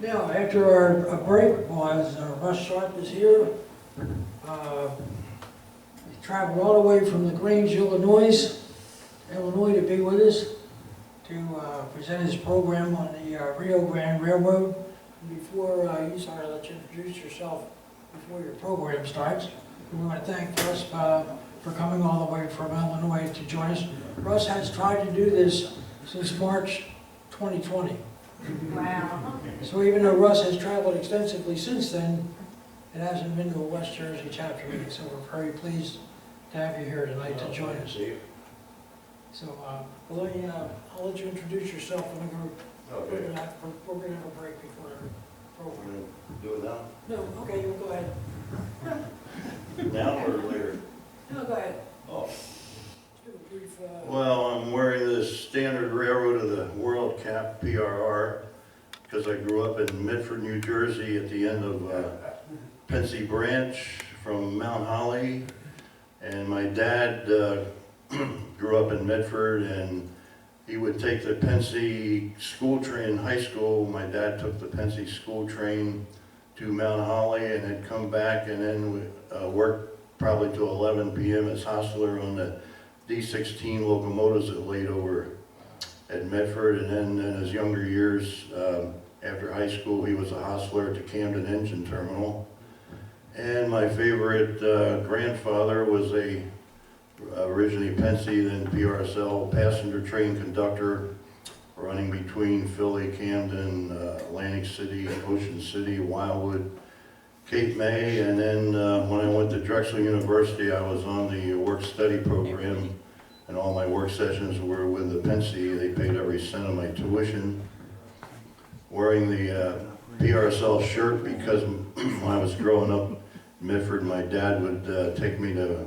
Now, after our break was, Russ Sharp is here. He traveled all the way from LaGrange, Illinois, to be with us, to present his program on the Rio Grande Railroad. Before you start, I'll let you introduce yourself before your program starts. We want to thank Russ for coming all the way from Illinois to join us. Russ has tried to do this since March 2020. Wow. So even though Russ has traveled extensively since then, it hasn't been to a West Jersey chapter meeting, so we're very pleased to have you here tonight to join us. So I'll let you introduce yourself and we're going to have a break before our program. Do it now? No, okay, you go ahead. Now or later? No, go ahead. Oh. Just do a brief, Well, I'm wearing the Standard Railroad of the World Cap, PRR, because I grew up in Medford, New Jersey at the end of Cumbres Branch from Mount Holly. And my dad grew up in Medford, and he would take the Pensy school train in high school. My dad took the Pensy school train to Mount Holly and had come back and then worked probably till 11 p.m. as hostler on the D16 locomotives that laid over at Medford. And then in his younger years, after high school, he was a hostler at the Camden Engine Terminal. And my favorite grandfather was originally Pensy, then PRSL passenger train conductor, running between Philly, Camden, Atlantic City, Ocean City, Wildwood, Cape May. And then when I went to Drexel University, I was on the work-study program, and all my work sessions were with the Pensy. They paid every cent of my tuition. Wearing the PRSL shirt because when I was growing up in Medford, my dad would take me to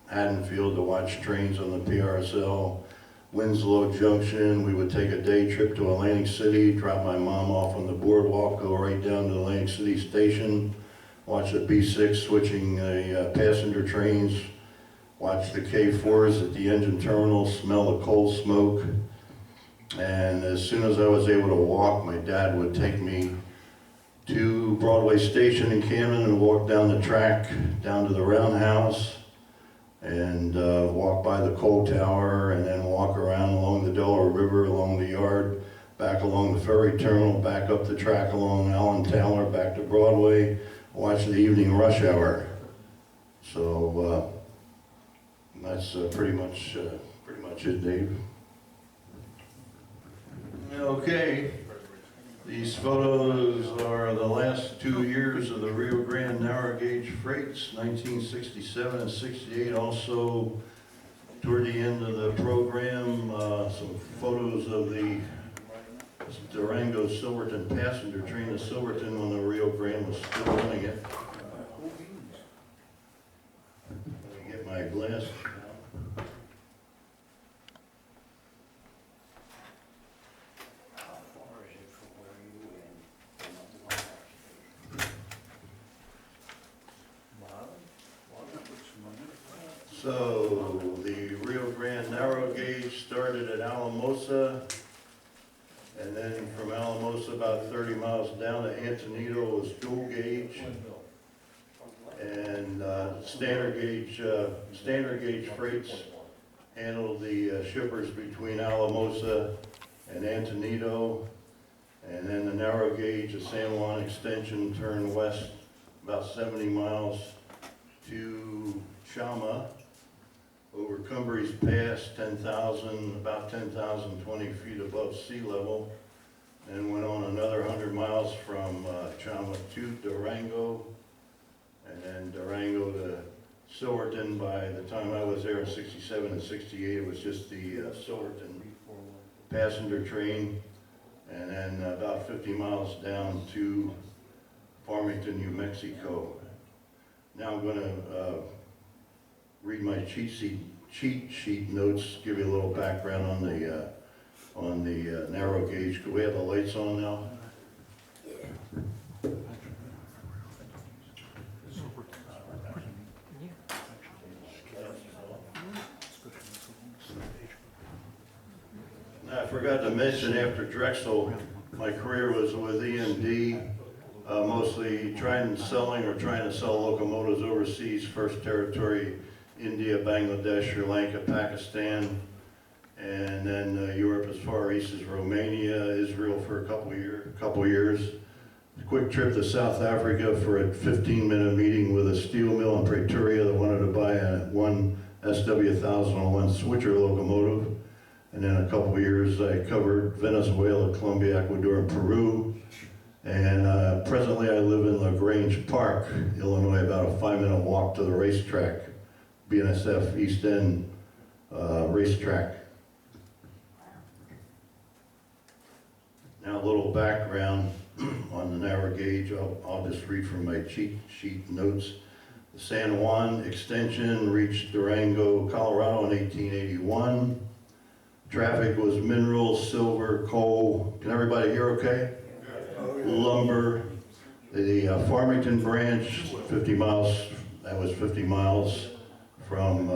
Haddonfield to watch trains on the PRSL. Winslow Junction, we would take a day trip to Atlantic City, drop my mom off on the boardwalk, go right down to Atlantic City Station, watch the B6 switching the passenger trains, watch the K4s at the engine terminal, smell the coal smoke. And as soon as I was able to walk, my dad would take me to Broadway Station in Camden and walk down the track, down to the Roundhouse, and walk by the coal tower, and then walk around along the Delaware River, along the yard, back along the ferry terminal, back up the track along Allen Tower, back to Broadway, watch the evening rush hour. So that's pretty much it, Dave. Okay, these photos are the last 2 years of the Rio Grande narrow gauge freights, 1967 and 68. Also, toward the end of the program, some photos of the Durango Silverton passenger train to Silverton when the Rio Grande was still running it. Let me get my glasses. So the Rio Grande narrow gauge started at Alamosa, and then from Alamosa about 30 miles down to Antonito was dual gauge, and standard gauge freights handled the shippers between Alamosa and Antonito, and then the narrow gauge, the San Juan extension, turned west about 70 miles to Chama, over Cumbres Pass, about 10,020 feet above sea level, and went on another 100 miles from Chama to Durango, and then Durango to Silverton. By the time I was there in 67 and 68, it was just the Silverton passenger train, and then about 50 miles down to Farmington, New Mexico. Now I'm going to read my cheat sheet notes, give you a little background on the narrow gauge. Could we have the lights on now? I forgot to mention, after Drexel, My career was with E&D, mostly trying to sell locomotives overseas, first territory, India, Bangladesh, Sri Lanka, Pakistan, and then Europe as far east as Romania, Israel for a couple years. A quick trip to South Africa for a 15-minute meeting with a steel mill in Pretoria that wanted to buy one SW1001 switcher locomotive. And then a couple years I covered Venezuela, Colombia, Ecuador, and Peru. And presently I live in LaGrange Park, Illinois, about a 5-minute walk to the racetrack, BNSF East End racetrack. Now a little background on the narrow gauge. I'll just read from my cheat sheet notes. The San Juan extension reached Durango, Colorado in 1881. Traffic was minerals, silver, coal. Can everybody hear okay? Lumber. The Farmington Branch, 50 miles, that was 50 miles from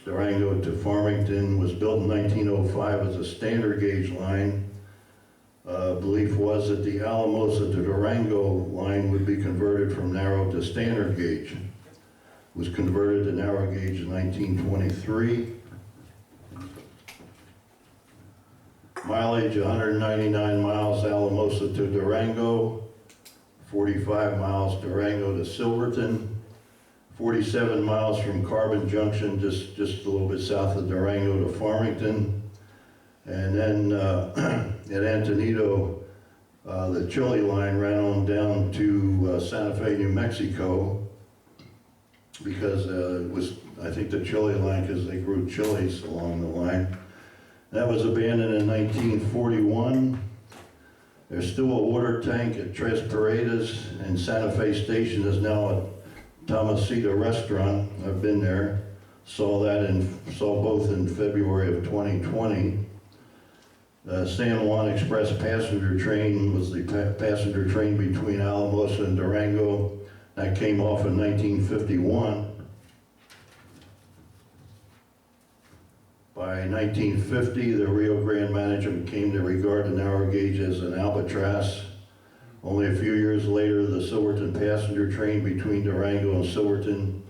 Durango to Farmington, was built in 1905 as a standard gauge line. Belief was that the Alamosa to Durango line would be converted from narrow to standard gauge. It was converted to narrow gauge in 1923. Mileage 199 miles Alamosa to Durango, 45 miles Durango to Silverton, 47 miles from Carbon Junction, just a little bit south of Durango to Farmington. And then at Antonito, the Chile line ran on down to Santa Fe, New Mexico, because it was, I think, the Chile line, because they grew chilies along the line. That was abandoned in 1941. There's still a water tank at Tres Paredes, and Santa Fe Station is now a Tomasita restaurant. I've been there, saw both in February of 2020. San Juan Express passenger train was the passenger train between Alamosa and Durango. That came off in 1951. By 1950, the Rio Grande management came to regard the narrow gauge as an albatross. Only a few years later, the Silverton passenger train between Durango and Silverton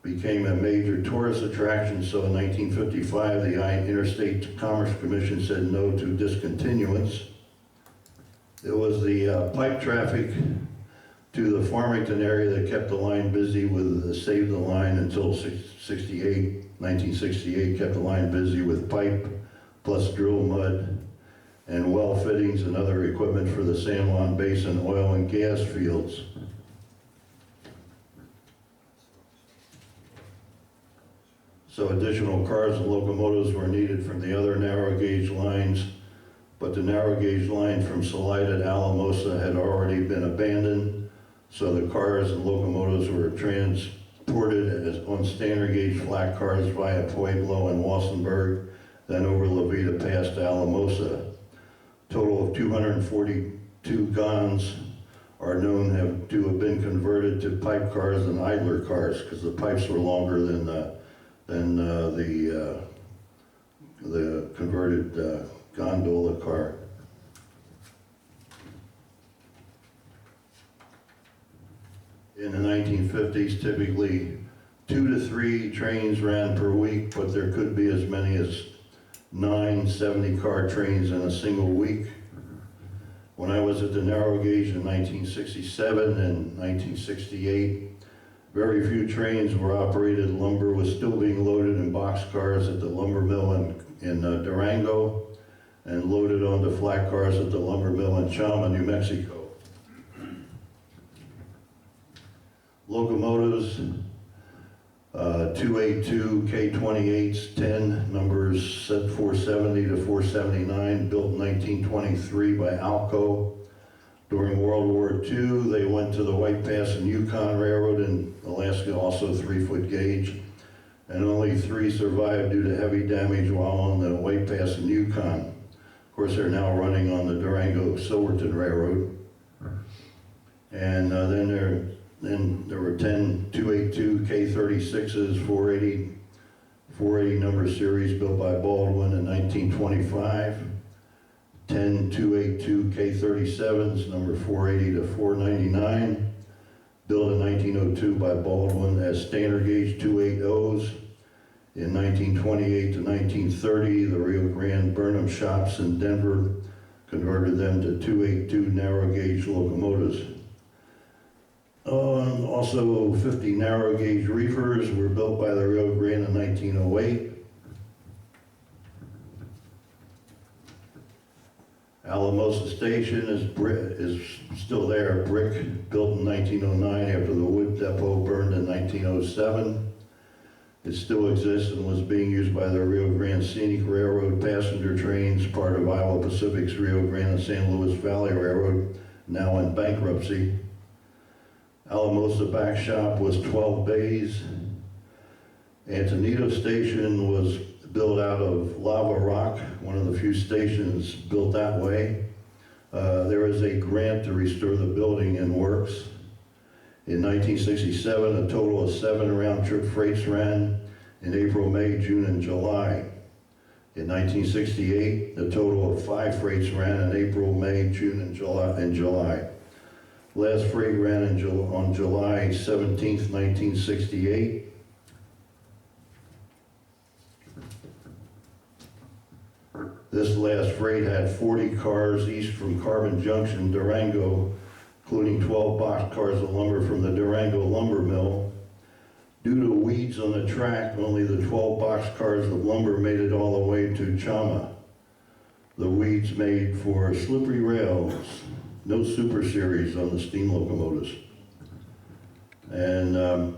became a major tourist attraction, so in 1955, the Interstate Commerce Commission said no to discontinuance. It was the pipe traffic to the Farmington area that kept the line busy with Save the Line until 1968, kept the line busy with pipe, plus drill mud, and well fittings and other equipment for the San Juan Basin oil and gas fields. So additional cars and locomotives were needed from the other narrow gauge lines, but the narrow gauge line from Salida to Alamosa had already been abandoned, so the cars and locomotives were transported on standard gauge flat cars via Pueblo and Wassenberg, then over La Vida past Alamosa. Total of 242 guns are known to have been converted to pipe cars and idler cars, because the pipes were longer than the converted gondola car. In the 1950s, typically 2 to 3 trains ran per week, but there could be as many as 9 70-car trains in a single week. When I was at the narrow gauge in 1967 and 1968, very few trains were operated. Lumber was still being loaded in boxcars at the lumber mill in Durango and loaded onto flat cars at the lumber mill in Chama, New Mexico. Locomotives, 282 K28s, 10 numbers 470 to 479, built in 1923 by Alco. During World War II, they went to the White Pass and Yukon Railroad in Alaska, also 3-foot gauge, and only 3 survived due to heavy damage while on the White Pass and Yukon. Of course, they're now running on the Durango Silverton Railroad. And then there were 10 282 K36s, 480 number series built by Baldwin in 1925. 10282 K37s, number 480 to 499, built in 1902 by Baldwin as standard gauge 280s. In 1928 to 1930, the Rio Grande Burnham shops in Denver converted them to 282 narrow gauge locomotives. Also, 50 narrow gauge reefers were built by the Rio Grande in 1908. Alamosa Station is still there, brick, built in 1909 after the wood depot burned in 1907. It still exists and was being used by the Rio Grande Scenic Railroad passenger trains, part of Iowa Pacific's Rio Grande and San Luis Valley Railroad, now in bankruptcy. Alamosa back shop was 12 bays. Antonito Station was built out of lava rock, one of the few stations built that way. There is a grant to restore the building in works. In 1967, a total of 7 round-trip freights ran in April, May, June, and July. In 1968, a total of 5 freights ran in April, May, June, and July. Last freight ran on July 17th, 1968. This last freight had 40 cars east from Carbon Junction, Durango, including 12 boxcars of lumber from the Durango lumber mill. Due to weeds on the track, only the 12 boxcars of lumber made it all the way to Chama. The weeds made for slippery rails, no Super Series on the steam locomotives. And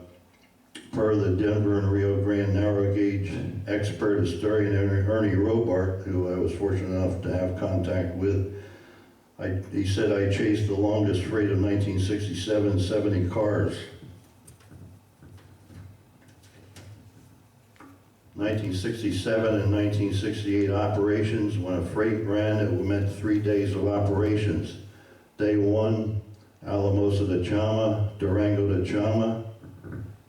per the Denver and Rio Grande narrow gauge expert historian Ernie Robart, who I was fortunate enough to have contact with, he said I chased the longest freight of 1967, 70 cars. 1967 and 1968 operations, when a freight ran, it meant 3 days of operations. Day 1, Alamosa to Chama, Durango to Chama.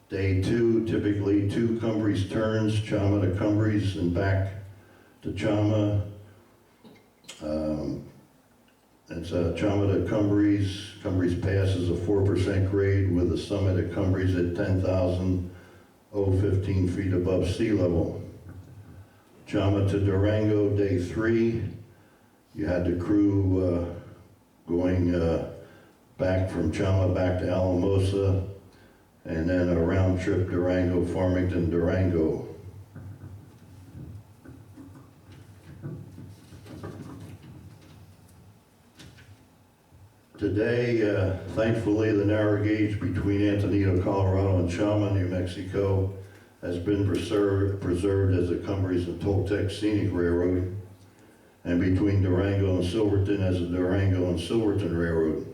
Day 2, typically 2 Cumbres turns, Chama to Cumbres and back to Chama. It's Chama to Cumbres. Cumbres Pass is a 4% grade with the summit at Cumbres at 10,015 feet above sea level. Chama to Durango, day 3. You had the crew going back from Chama back to Alamosa, and then a round trip Durango, Farmington, Durango. Today, thankfully, the narrow gauge between Antonito, Colorado and Chama, New Mexico has been preserved as a Cumbres and Toltec Scenic Railroad, and between Durango and Silverton as a Durango and Silverton Railroad.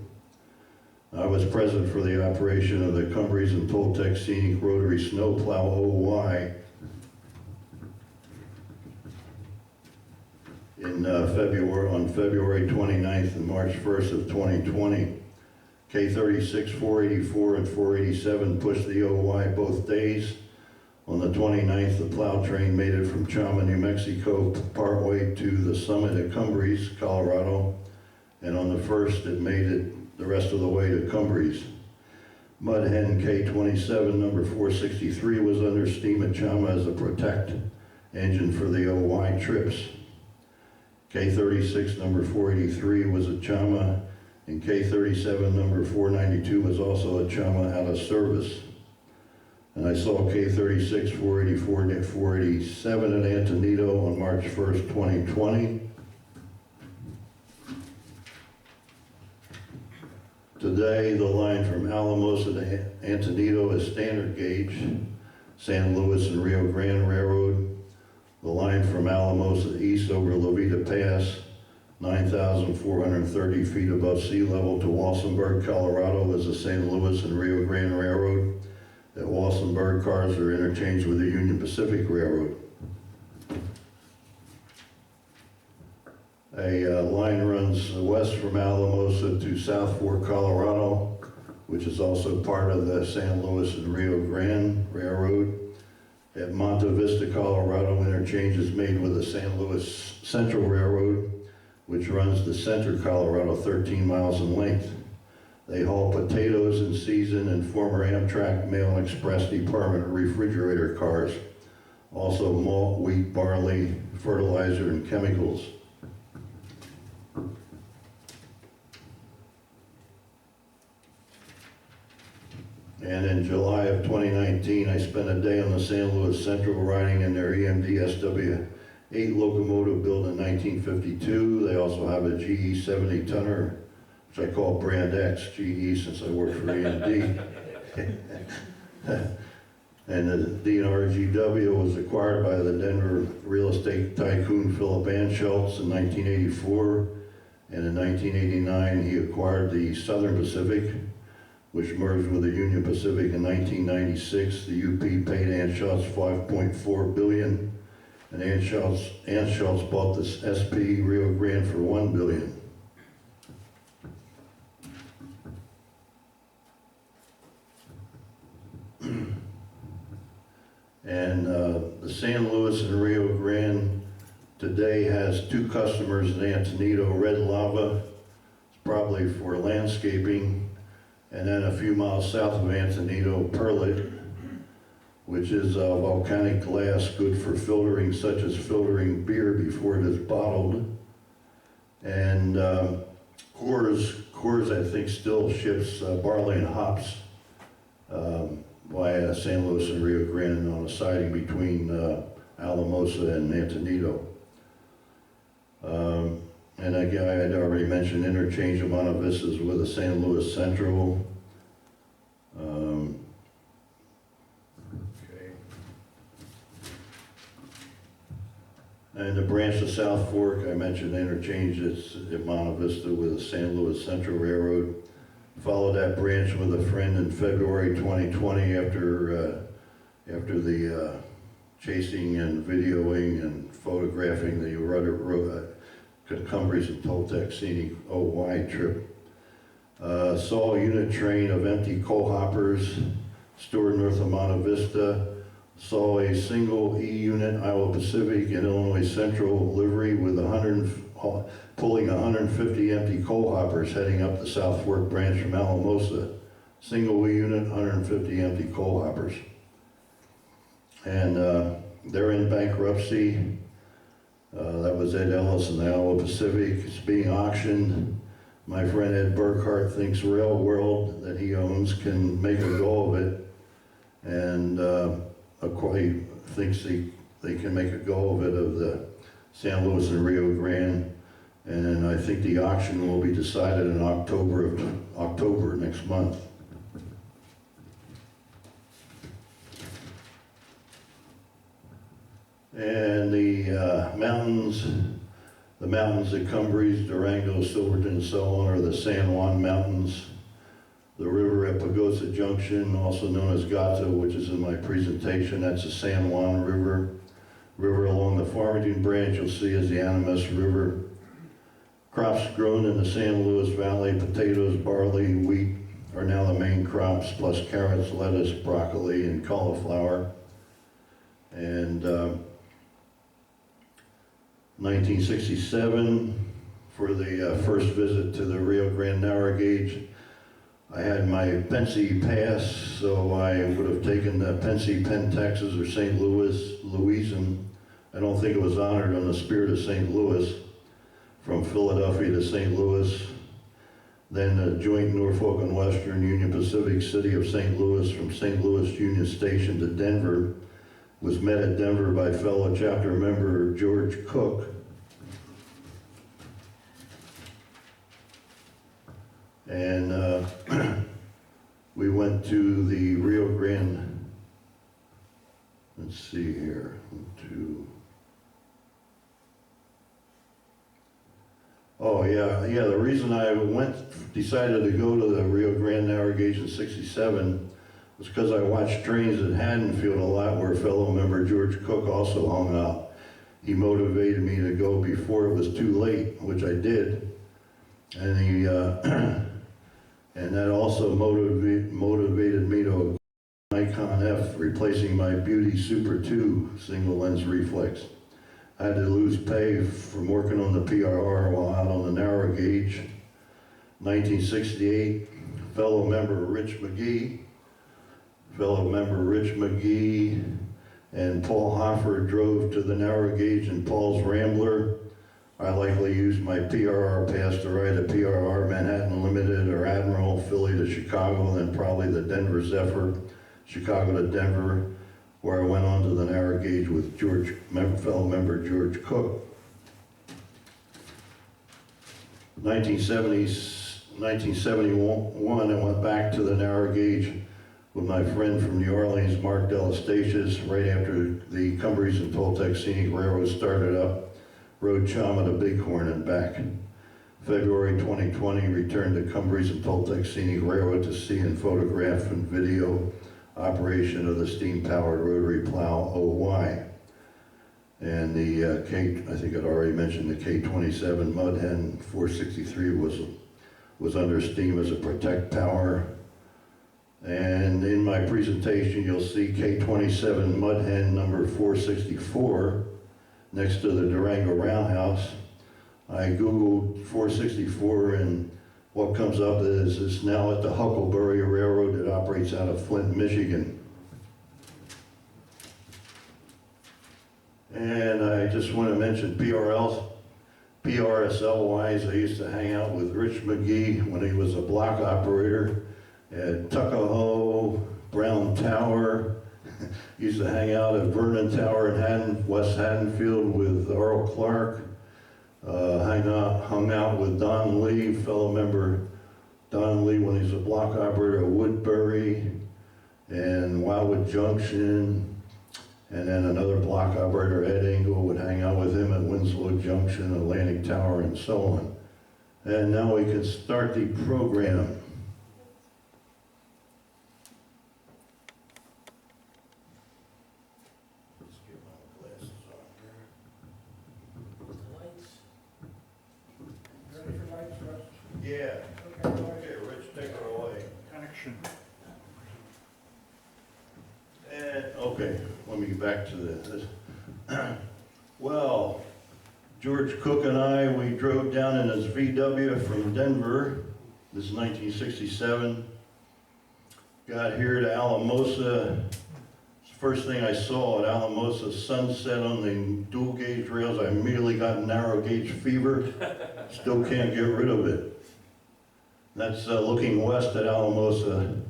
I was present for the operation of the Cumbres and Toltec Scenic Rotary Snowplow OY on February 29th and March 1st of 2020. K36, 484, and 487 pushed the OY both days. On the 29th, the plow train made it from Chama, New Mexico, partway to the summit at Cumbres, Colorado, and on the 1st, it made it the rest of the way to Cumbres. Mud Hen K27, number 463, was under steam at Chama as a protect engine for the OY trips. K36, number 483, was at Chama, and K37, number 492, was also at Chama out of service. And I saw K36, 484, and 487 at Antonito on March 1st, 2020. Today, the line from Alamosa to Antonito is standard gauge, San Luis and Rio Grande Railroad. The line from Alamosa east over Levita Pass, 9,430 feet above sea level to Walsenburg, Colorado, is the San Luis and Rio Grande Railroad. At Walsenburg, cars are interchanged with the Union Pacific Railroad. A line runs west from Alamosa to South Fork, Colorado, which is also part of the San Luis and Rio Grande Railroad. At Monte Vista, Colorado, interchange is made with the San Luis Central Railroad. which runs to Center, Colorado, 13 miles in length. They haul potatoes in season and former Amtrak Mail and Express Department refrigerator cars. Also malt, wheat, barley, fertilizer, and chemicals. And in July of 2019, I spent a day on the San Luis Central riding in their EMD SW8 locomotive built in 1952. They also have a GE 70 tonner, which I call Brand X GE since I work for EMD. And the D&RGW was acquired by the Denver real estate tycoon Philip Anschultz in 1984. And in 1989, he acquired the Southern Pacific, which merged with the Union Pacific in 1996. The UP paid Anschultz $5.4 billion, and Anschultz bought this SP Rio Grande for $1 billion. And the San Luis and Rio Grande today has 2 customers in Antonito, Red Lava, it's probably for landscaping, and then a few miles south of Antonito, Perlit, which is volcanic glass good for filtering, such as filtering beer before it is bottled. And Coors, I think, still ships barley and hops via San Luis and Rio Grande on a siding between Alamosa and Antonito. And again, I had already mentioned interchange of Monte Vistas with the San Luis Central. And the branch of South Fork, I mentioned interchange at Monte Vista with the San Luis Central Railroad. Followed that branch with a friend in February 2020 after the chasing and videoing and photographing the Cumbres and Toltec Scenic OY trip. Saw a unit train of empty coal hoppers stored north of Monte Vista. Saw a single E-unit Iowa Pacific and Illinois Central livery with pulling 150 empty coal hoppers heading up the South Fork branch from Alamosa. Single E-unit, 150 empty coal hoppers. And they're in bankruptcy. That was Ed Ellis and the Iowa Pacific. It's being auctioned. My friend Ed Burkhart thinks Rail World that he owns can make a go of it. And he thinks they can make a go of it of the San Luis and Rio Grande. And I think the auction will be decided in October next month. And the mountains at Cumbres, Durango, Silverton, and so on are the San Juan Mountains. The river at Pagosa Junction, also known as Gata, which is in my presentation, that's the San Juan River. River along the Farmington Branch you'll see is the Animas River. Crops grown in the San Luis Valley, potatoes, barley, wheat are now the main crops, plus carrots, lettuce, broccoli, and cauliflower. And 1967, for the first visit to the Rio Grande narrow gauge, I had my Pensy pass, so I would have taken the Pensy, Penn, Texas, or St. Louis, Louisiana. I don't think it was honored on the Spirit of St. Louis, from Philadelphia to St. Louis. Then the joint Norfolk and Western Union Pacific City of St. Louis from St. Louis Union Station to Denver. Was met at Denver by fellow chapter member George Cook. And we went to the Rio Grande, let's see here, the reason I decided to go to the Rio Grande narrow gauge in '67 was because I watched trains at Haddonfield a lot where fellow member George Cook also hung out. He motivated me to go before it was too late, which I did. And he, and that also motivated me to Nikon F, replacing my Beauty Super 2 single lens reflex. I had to lose pay from working on the PRR while out on the narrow gauge. 1968, fellow member Rich McGee and Paul Hoffer drove to the narrow gauge in Paul's Rambler. I likely used my PRR pass to ride a PRR Manhattan Limited or Admiral, Philly to Chicago, then probably the Denver Zephyr, Chicago to Denver, where I went on to the narrow gauge with fellow member George Cook. 1971, I went back to the narrow gauge with my friend from New Orleans, Mark Delastatius, right after the Cumbres and Toltec Scenic Railroad started up. Rode Chama to Bighorn and back. February 2020, returned to Cumbres and Toltec Scenic Railroad to see and photograph and video operation of the steam-powered rotary plow OY. And the I think I'd already mentioned the K-27 Mud Hen 463 was under steam as a protect power. And in my presentation, you'll see K-27 Mud Hen number 464 next to the Durango Roundhouse. I Googled 464 and what comes up is it's now at the Huckleberry Railroad that operates out of Flint, Michigan. And I just want to mention PRSL-wise, I used to hang out with Rich McGee when he was a block operator at Tuckahoe, Brown Tower. Used to hang out at Vernon Tower in West Haddonfield with Earl Clark. Hung out with Don Lee, fellow member Don Lee when he's a block operator at Woodbury and Wildwood Junction. And then another block operator, Ed Engel, would hang out with him at Winslow Junction, Atlantic Tower, and so on. And now we can start the program. Let's get my glasses on here. Ready for lights, Russ? Yeah. Okay, Rich, take it away. Connection. And, okay, let me get back to this. Well, George Cook and I, we drove down in his VW from Denver. This is 1967. Got here to Alamosa. First thing I saw at Alamosa, sunset on the dual gauge rails. I immediately got narrow gauge fever. Still can't get rid of it. That's looking west at Alamosa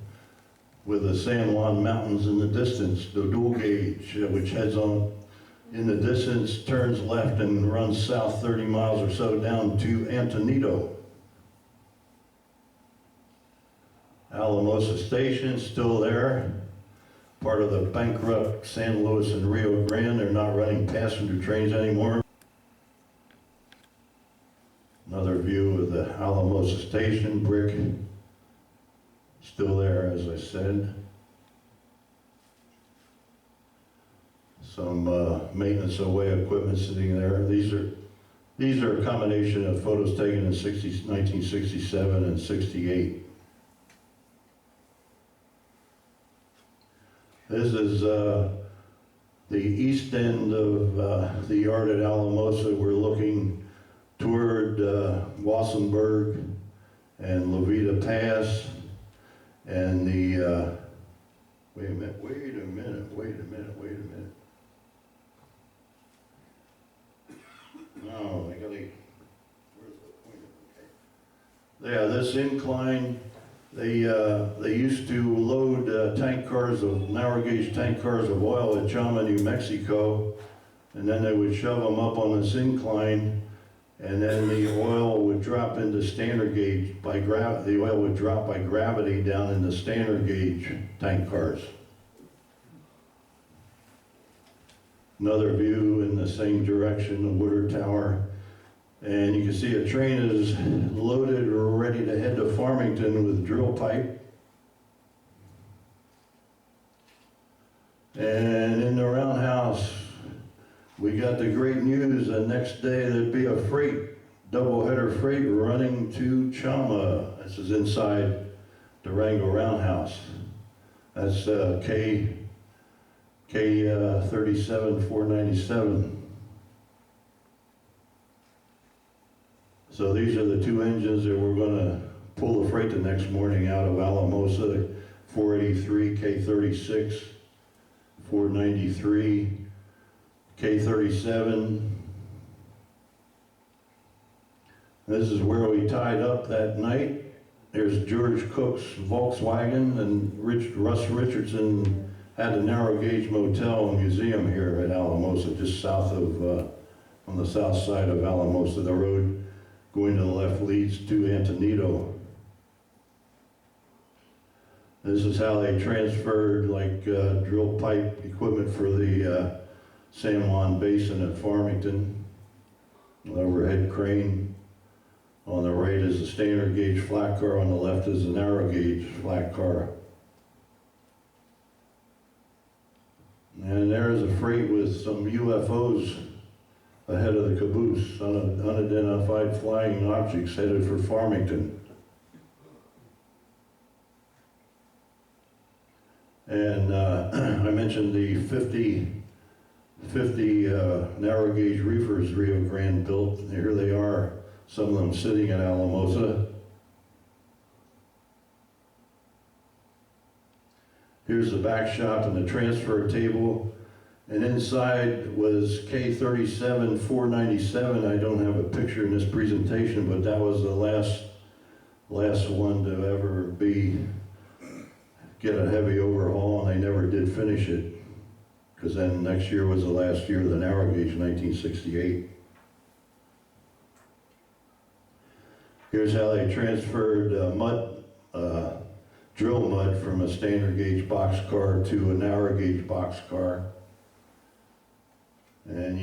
with the San Juan Mountains in the distance, the dual gauge, which heads on in the distance, turns left and runs south 30 miles or so down to Antonito. Alamosa Station, still there. Part of the bankrupt San Luis and Rio Grande. They're not running passenger trains anymore. Another view of the Alamosa Station, brick. Still there, as I said. Some maintenance away equipment sitting there. These are a combination of photos taken in 1967 and 68. This is the east end of the yard at Alamosa. We're looking toward Wassenberg and Levita Pass. And the, wait a minute. No, I gotta, where's the pointer? Okay. Yeah, this incline, they used to load narrow gauge tank cars of oil at Chama, New Mexico, and then they would shove them up on this incline, and then the oil would drop into standard gauge the oil would drop by gravity down into standard gauge tank cars. Another view in the same direction, the Woodard Tower. And you can see a train is loaded or ready to head to Farmington with drill pipe. And in the roundhouse, we got the great news the next day there'd be a double-header freight running to Chama. This is inside Durango Roundhouse. That's K37 497. So these are the two engines that we're gonna pull the freight the next morning out of Alamosa, 483, K36, 493, K37. This is where we tied up that night. There's George Cook's Volkswagen, and Russ Richardson had a narrow gauge motel and museum here at Alamosa, just south of, on the south side of Alamosa. The road going to the left leads to Antonito. This is how they transferred like drill pipe equipment for the San Juan Basin at Farmington. An overhead crane. On the right is a standard gauge flat car, on the left is a narrow gauge flat car. And there's a freight with some UFOs ahead of the caboose, unidentified flying objects headed for Farmington. And I mentioned the 50 narrow gauge reefers Rio Grande built. Here they are. Some of them sitting at Alamosa. Here's the back shop and the transfer table. And inside was K37 497. I don't have a picture in this presentation, but that was the last one to ever get a heavy overhaul, and they never did finish it. Because then next year was the last year of the narrow gauge, 1968. Here's how they transferred drill mud from a standard gauge box car to a narrow gauge box car. And I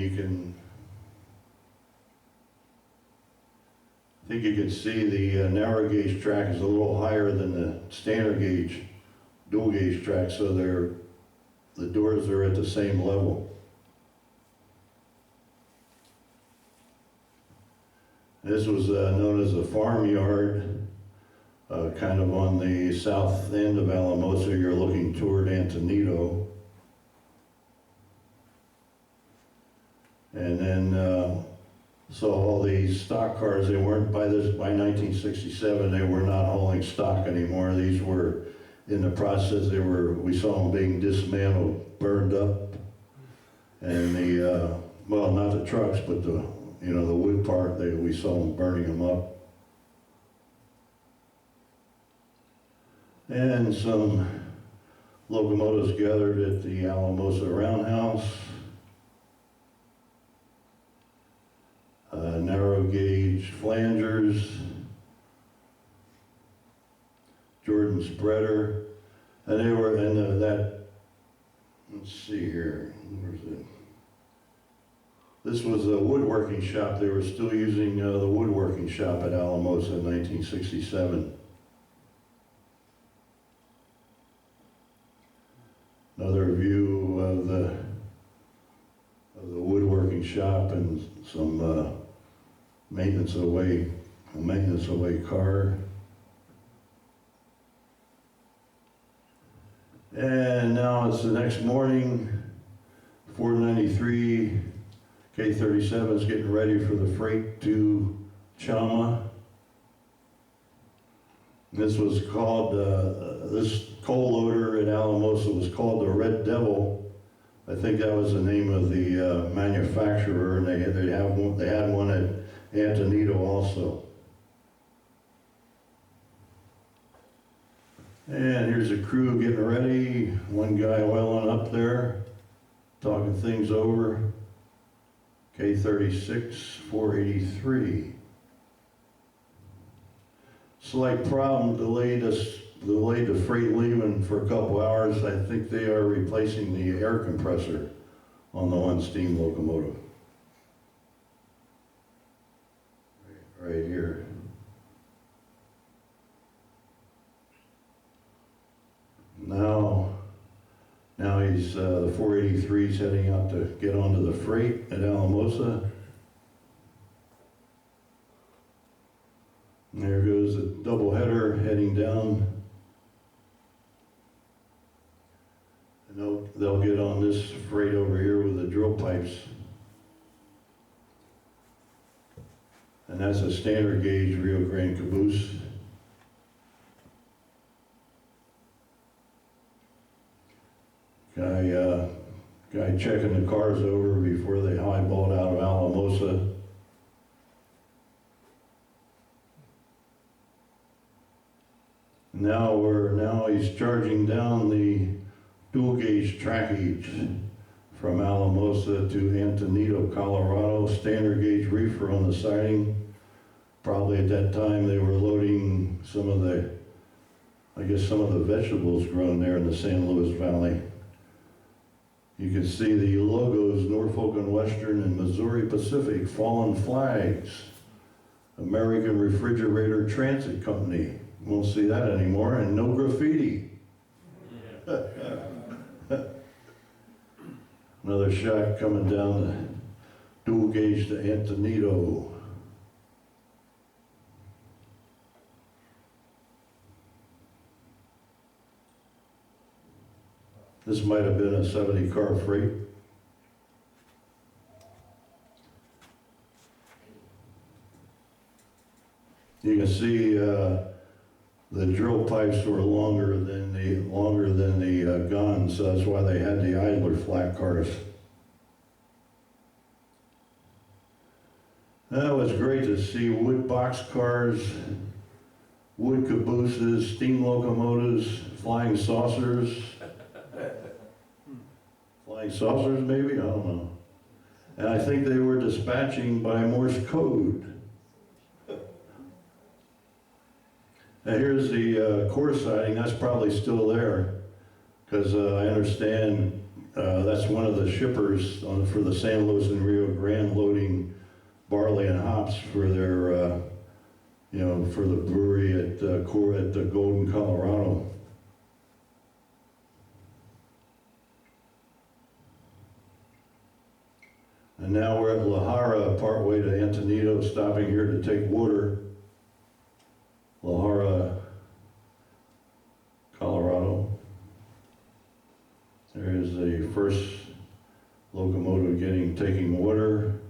think you can see the narrow gauge track is a little higher than the standard gauge dual gauge track, so the doors are at the same level. This was known as a farmyard, kind of on the south end of Alamosa. You're looking toward Antonito. And then, so all these stock cars, they weren't, by 1967, they were not hauling stock anymore. These were in the process, we saw them being dismantled, burned up. And well, not the trucks, but the wood part, we saw them burning them up. And some locomotives gathered at the Alamosa Roundhouse. Narrow gauge flangers. Jordan spreader. And they were in let's see here, where's it? This was a woodworking shop. They were still using the woodworking shop at Alamosa in 1967. Another view of the woodworking shop and some maintenance away car. And now it's the next morning, 493. K37 is getting ready for the freight to Chama. This was called, this coal loader at Alamosa was called the Red Devil. I think that was the name of the manufacturer, and they had one at Antonito also. And here's a crew getting ready. One guy oiling up there, talking things over. K36, 483. Slight problem, delayed the freight leaving for a couple hours. I think they are replacing the air compressor on the one steam locomotive. Right here. Now he's, the 483 is heading out to get onto the freight at Alamosa. And there goes the double header heading down. And they'll get on this freight over here with the drill pipes. And that's a standard gauge Rio Grande caboose. Guy checking the cars over before they highballed out of Alamosa. Now he's charging down the dual gauge trackage from Alamosa to Antonito, Colorado. Standard gauge reefer on the siding. Probably at that time they were loading some of the vegetables grown there in the San Luis Valley. You can see the logos, Norfolk and Western and Missouri Pacific, fallen flags. American Refrigerator Transit Company. Won't see that anymore, and no graffiti. Another shot coming down the dual gauge to Antonito. This might have been a 70-car freight. You can see the drill pipes were longer than the guns, so that's why they had the idler flat cars. That was great to see wood box cars, wood cabooses, steam locomotives, flying saucers. Flying saucers maybe? I don't know. And I think they were dispatching by Morse code. Now here's the core siding. That's probably still there, because I understand that's one of the shippers for the San Luis and Rio Grande loading barley and hops for their, for the brewery at the Golden, Colorado. And now we're at La Jara, partway to Antonito, stopping here to take water. La Jara, Colorado. There's the first locomotive taking water.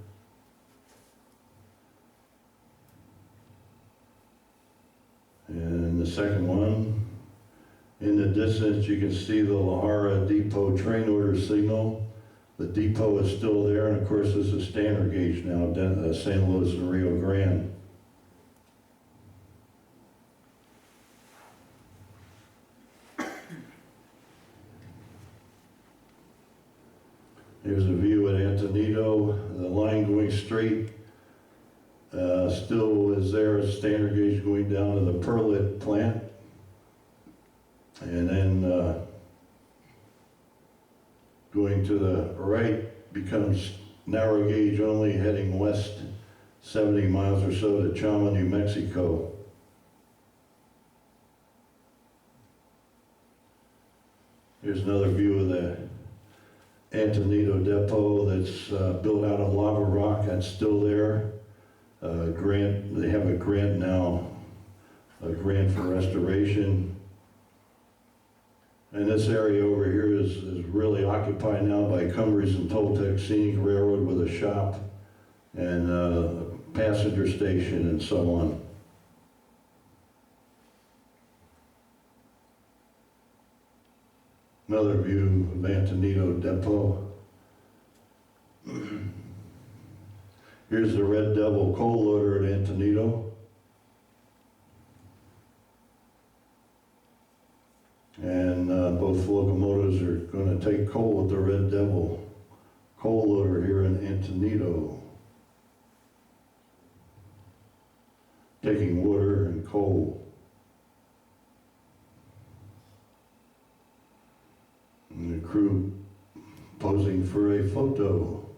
And the second one. In the distance you can see the La Jara depot train order signal. The depot is still there, and of course this is standard gauge now, San Luis and Rio Grande. Here's a view at Antonito. The line going straight still is there, a standard gauge going down to the Perlit plant. And then going to the right becomes narrow gauge only, heading west 70 miles or so to Chama, New Mexico. Here's another view of the Antonito depot that's built out of lava rock. That's still there. They have a grant now, a grant for restoration. And this area over here is really occupied now by Cumbres and Toltec Scenic Railroad with a shop and a passenger station and so on. Another view of Antonito Depot. Here's the Red Devil coal loader at Antonito. And both locomotives are going to take coal with the Red Devil coal loader here in Antonito. Taking water and coal. And the crew posing for a photo.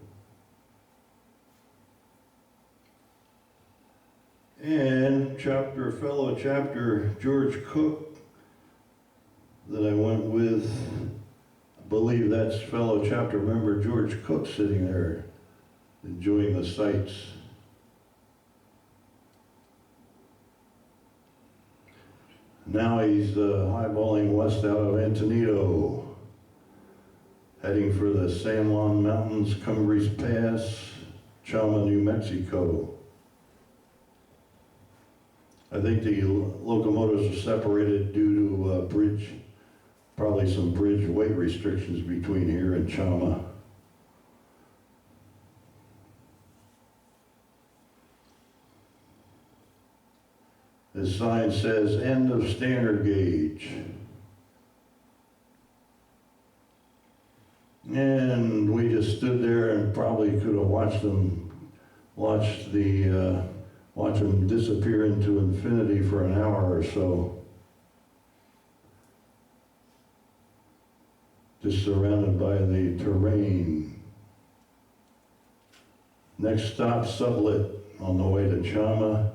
And fellow chapter George Cook that I went with, I believe that's fellow chapter member George Cook sitting there enjoying the sights. Now he's highballing west out of Antonito, heading for the San Juan Mountains, Cumbres Pass, Chama, New Mexico. I think the locomotives are separated due to bridge, probably some bridge weight restrictions between here and Chama. The sign says end of standard gauge. And we just stood there and probably could have watched them disappear into infinity for an hour or so. Just surrounded by the terrain. Next stop, Sublet, on the way to Chama.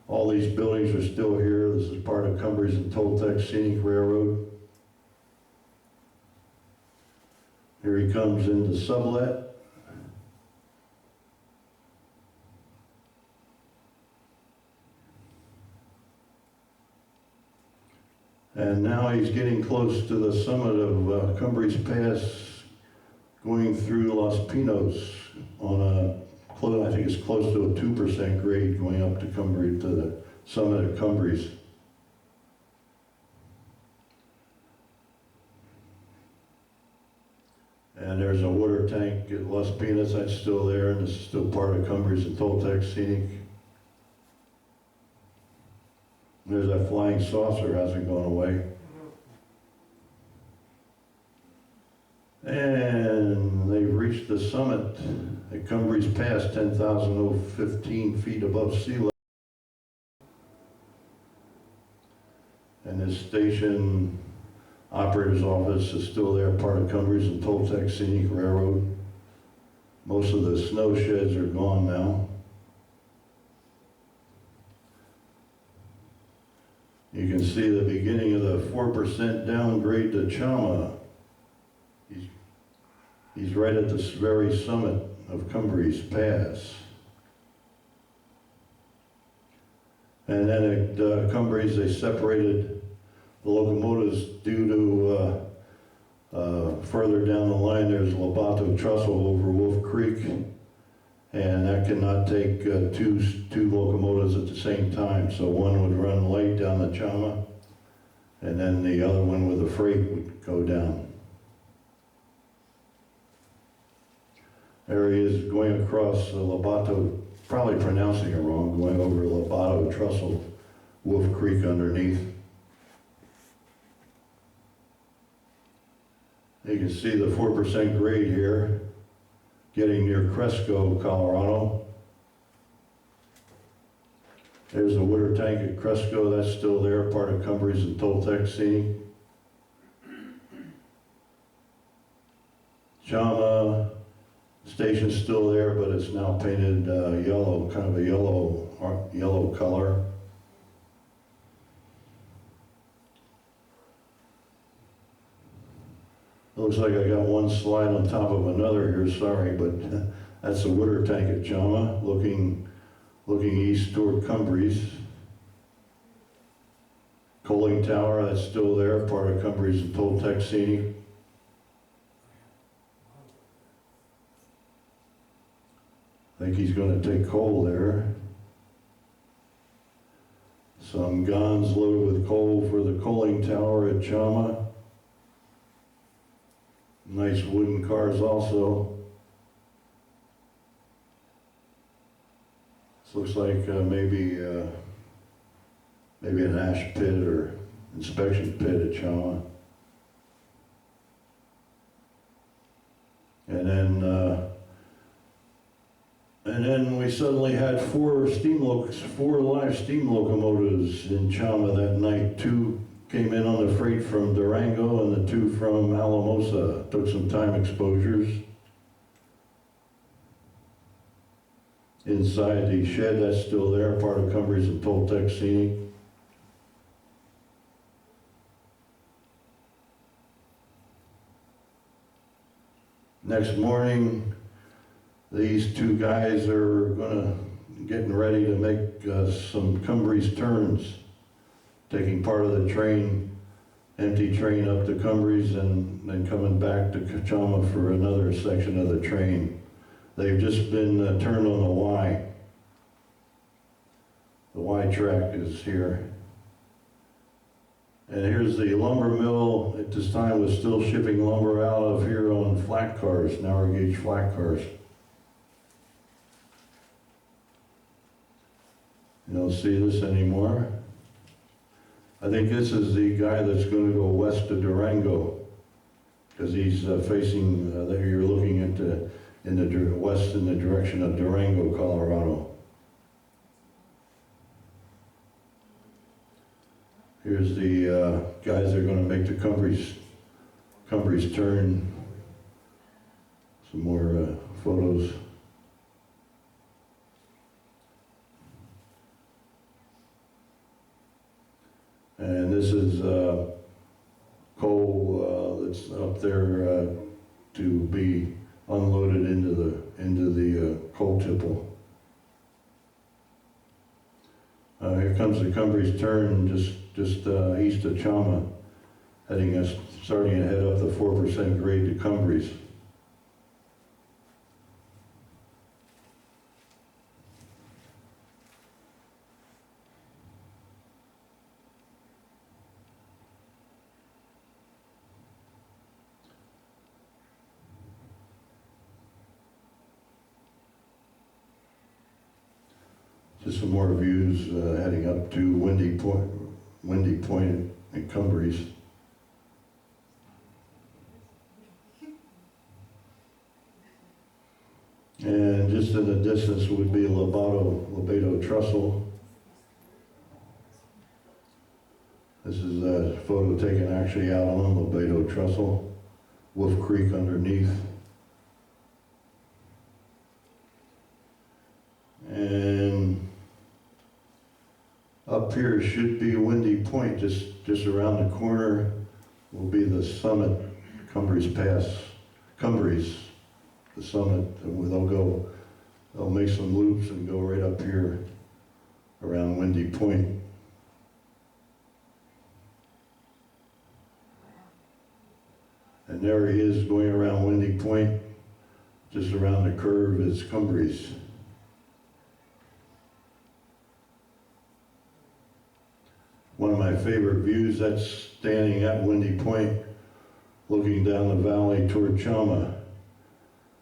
All these buildings are still here. This is part of Cumbres and Toltec Scenic Railroad. Here he comes into Sublet. And now he's getting close to the summit of Cumbres Pass, going through Los Pinos on I think it's close to a 2% grade going up to Cumbres, to the summit of Cumbres. And there's a water tank at Los Pinos that's still there, and this is still part of Cumbres and Toltec Scenic. There's that flying saucer, hasn't gone away. And they've reached the summit at Cumbres Pass, 10,015 feet above sea level. And this station operator's office is still there, part of Cumbres and Toltec Scenic Railroad. Most of the snow sheds are gone now. You can see the beginning of the 4% downgrade to Chama. He's right at this very summit of Cumbres Pass. And then at Cumbres, they separated the locomotives due to further down the line, there's Lobato Trestle over Wolf Creek, and that cannot take two locomotives at the same time. So one would run light down the Chama, and then the other one with the freight would go down. There he is going across Lobato, probably pronouncing it wrong, going over Lobato Trestle, Wolf Creek underneath. You can see the 4% grade here, getting near Cresco, Colorado. There's a water tank at Cresco, that's still there, part of Cumbres and Toltec Scenic. Chama station's still there, but it's now painted yellow, kind of a yellow color. Looks like I got one slide on top of another here, sorry, but that's the water tank at Chama, looking east toward Cumbres. Coaling tower, that's still there, part of Cumbres and Toltec Scenic. I think he's going to take coal there. Some guns loaded with coal for the coaling tower at Chama. Nice wooden cars also. This looks like maybe an ash pit or inspection pit at Chama. And then we suddenly had four live steam locomotives in Chama that night. Two came in on the freight from Durango and the two from Alamosa. Took some time exposures. Inside the shed, that's still there, part of Cumbres and Toltec Scenic. Next morning, these two guys are getting ready to make some Cumbres turns, taking part of the train, empty train up to Cumbres and then coming back to Chama for another section of the train. They've just been turned on the Y. The Y track is here. And here's the lumber mill. At this time was still shipping lumber out of here on flat cars, narrow gauge flat cars. You don't see this anymore. I think this is the guy that's going to go west to Durango, because he's facing, there you're looking at in the west in the direction of Durango, Colorado. Here's the guys that are going to make the Cumbres turn. Some more photos. And this is coal that's up there to be unloaded into the coal tipple. Here comes the Cumbres turn just east of Chama, starting to head up the 4% grade to Cumbres. Just some more views heading up to Windy Point and Cumbres. And just in the distance would be Lobato Trestle. This is a photo taken actually out on Lobato Trestle, Wolf Creek underneath. And up here should be Windy Point, just around the corner will be the summit, Cumbres Pass, the summit. They'll make some loops and go right up here around Windy Point. And there he is going around Windy Point, just around the curve is Cumbres. One of my favorite views, that's standing at Windy Point, looking down the valley toward Chama,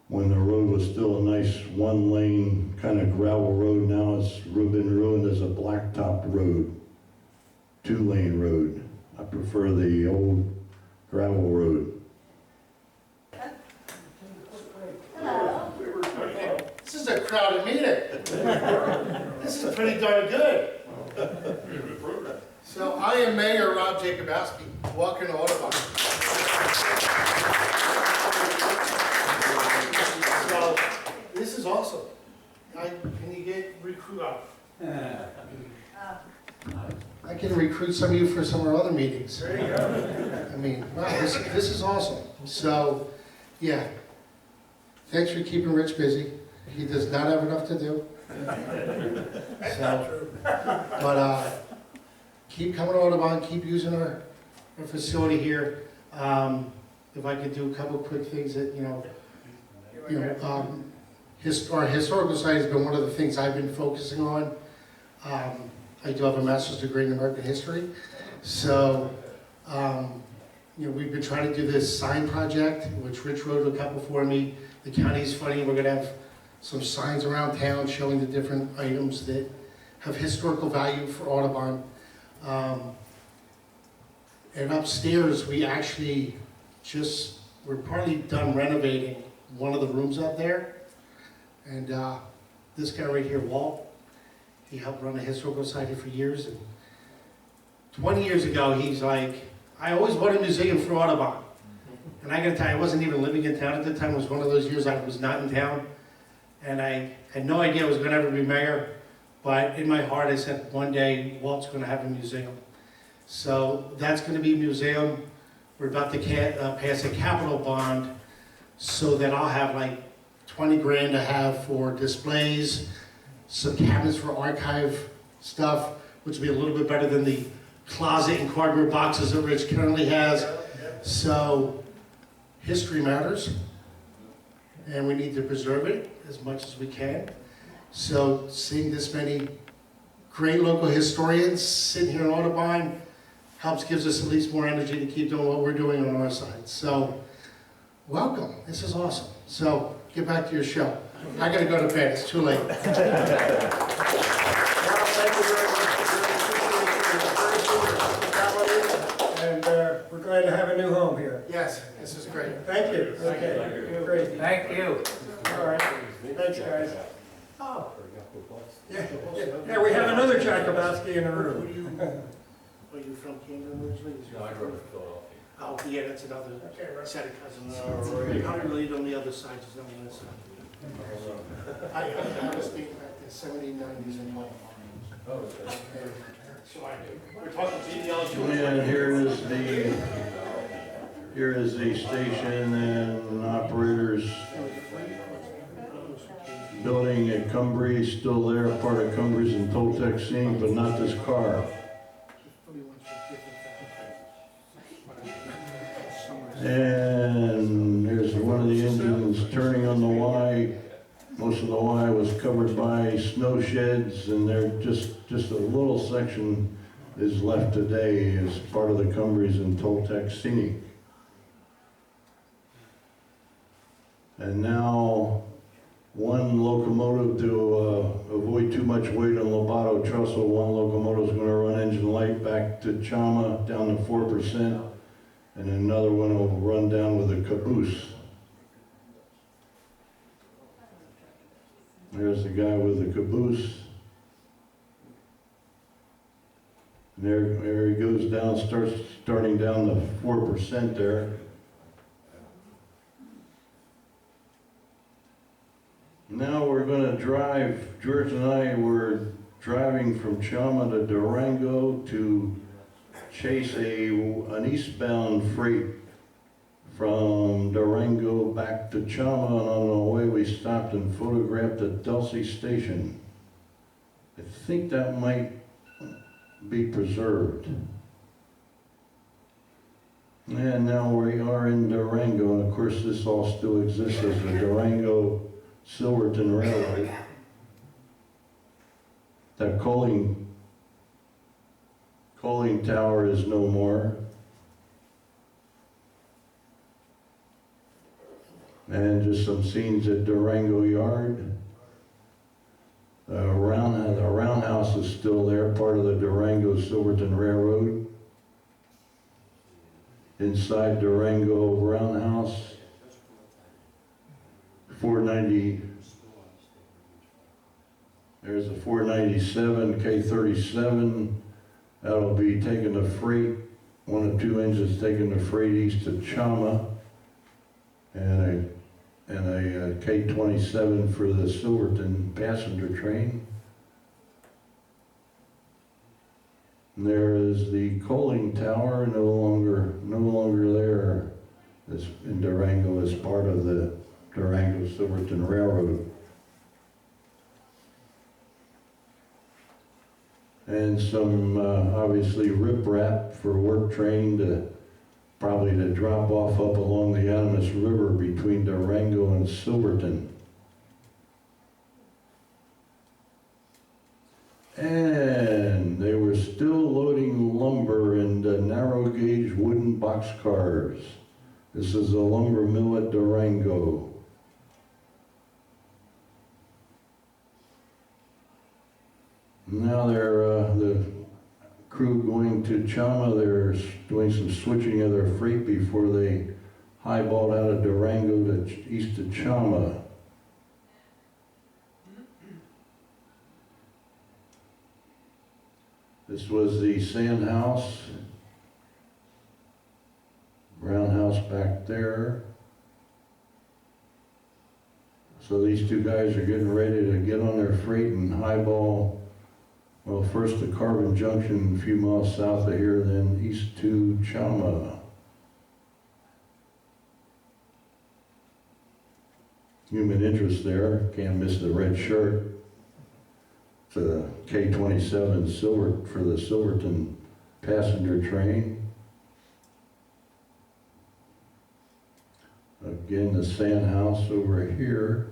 when the road was still a nice one-lane kind of gravel road. Now it's been ruined as a blacktop road, two-lane road. I prefer the old gravel road. Hello. This is a crowded meeting. This is pretty darn good. So I am Mayor Rob Jakubowski. Welcome to Audubon. So this is awesome. Can you get recruit up? I can recruit some of you for some of our other meetings. There you go. I mean, wow, this is awesome. So, yeah. Thanks for keeping Rich busy. He does not have enough to do. That's not true. But keep coming to Audubon, keep using our facility here. If I could do a couple quick things that, our historical society has been one of the things I've been focusing on. I do have a master's degree in American history. So, we've been trying to do this sign project, which Rich wrote a couple for me. The county's funding. We're gonna have some signs around town showing the different items that have historical value for Audubon. And upstairs, we actually we're partly done renovating one of the rooms up there. And this guy right here, Walt, he helped run a historical society for years. And 20 years ago, he's like, I always wanted a museum for Audubon. And I gotta tell you, I wasn't even living in town at the time. It was one of those years I was not in town. And I had no idea I was gonna ever be mayor. But in my heart, I said, one day, Walt's gonna have a museum. So that's gonna be a museum. We're about to pass a capital bond so that I'll have like 20 grand to have for displays, some cabinets for archive stuff, which will be a little bit better than the closet and cardboard boxes that Rich currently has. So history matters, and we need to preserve it as much as we can. So seeing this many great local historians sitting here in Audubon. Gives us at least more energy to keep doing what we're doing on our side. So, welcome. This is awesome. So, get back to your show. I gotta go to bed. It's too late. Well, thank you very much. Really appreciate your hospitality, and we're glad to have a new home here. Yes, this is great. Thank you. Okay, great. Thank you. All right, thanks, guys. Oh. Yeah, we have another Jakubowski in the room. Are you from Camden originally? No, I grew up in Philadelphia. Oh, yeah, that's another set of cousins. I'm related on the other side, just not on this side. I was thinking back to the 1790s and all. So I do. We're talking genealogy. And here is the station and operators building at Cumbres, still there, part of Cumbres and Toltec scene, but not this car. And there's one of the engines turning on the Y. Most of the Y was covered by snow sheds, and they're just a little section is left today as part of the Cumbres and Toltec scenic. And now, one locomotive to avoid too much weight on Lobato Trestle, one locomotive is going to run engine light back to Chama down to 4%, and another one will run down with a caboose. There's the guy with the caboose. And there he goes down, starting down to 4% there. Now we're going to drive, George and I were driving from Chama to Durango to chase an eastbound freight from Durango back to Chama, and on the way we stopped and photographed the Dulce station. I think that might be preserved. And now we are in Durango, and of course this all still exists as the Durango Silverton Railroad. That coaling tower is no more. And just some scenes at Durango Yard. The roundhouse is still there, part of the Durango Silverton Railroad. Inside Durango Roundhouse, 490. There's a 497 K37. That'll be taking the freight, one of two engines taking the freight east to Chama, and a K27 for the Silverton passenger train. And there is the coaling tower, no longer there. It's in Durango as part of the Durango Silverton Railroad. And some obviously riprap for work train probably to drop off up along the Animas River between Durango and Silverton. And they were still loading lumber in the narrow gauge wooden boxcars. This is a lumber mill at Durango. Now the crew going to Chama, they're doing some switching of their freight before they highballed out of Durango to east of Chama. This was the sand house, roundhouse back there. So these two guys are getting ready to get on their freight and highball. Well, first to Carbon Junction, a few miles south of here, then east to Chama. Human interest there, can't miss the red shirt. It's a K27 Silver for the Silverton passenger train. Again, the sand house over here.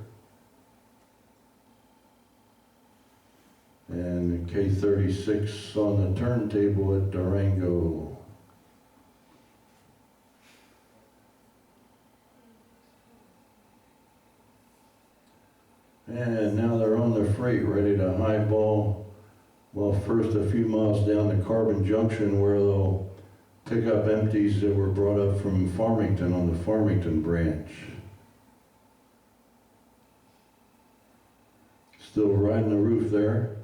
and K36 on the turntable at Durango. And now they're on their freight, ready to highball. Well, first a few miles down to Carbon Junction, where they'll pick up empties that were brought up from Farmington on the Farmington Branch. Still riding the roof there.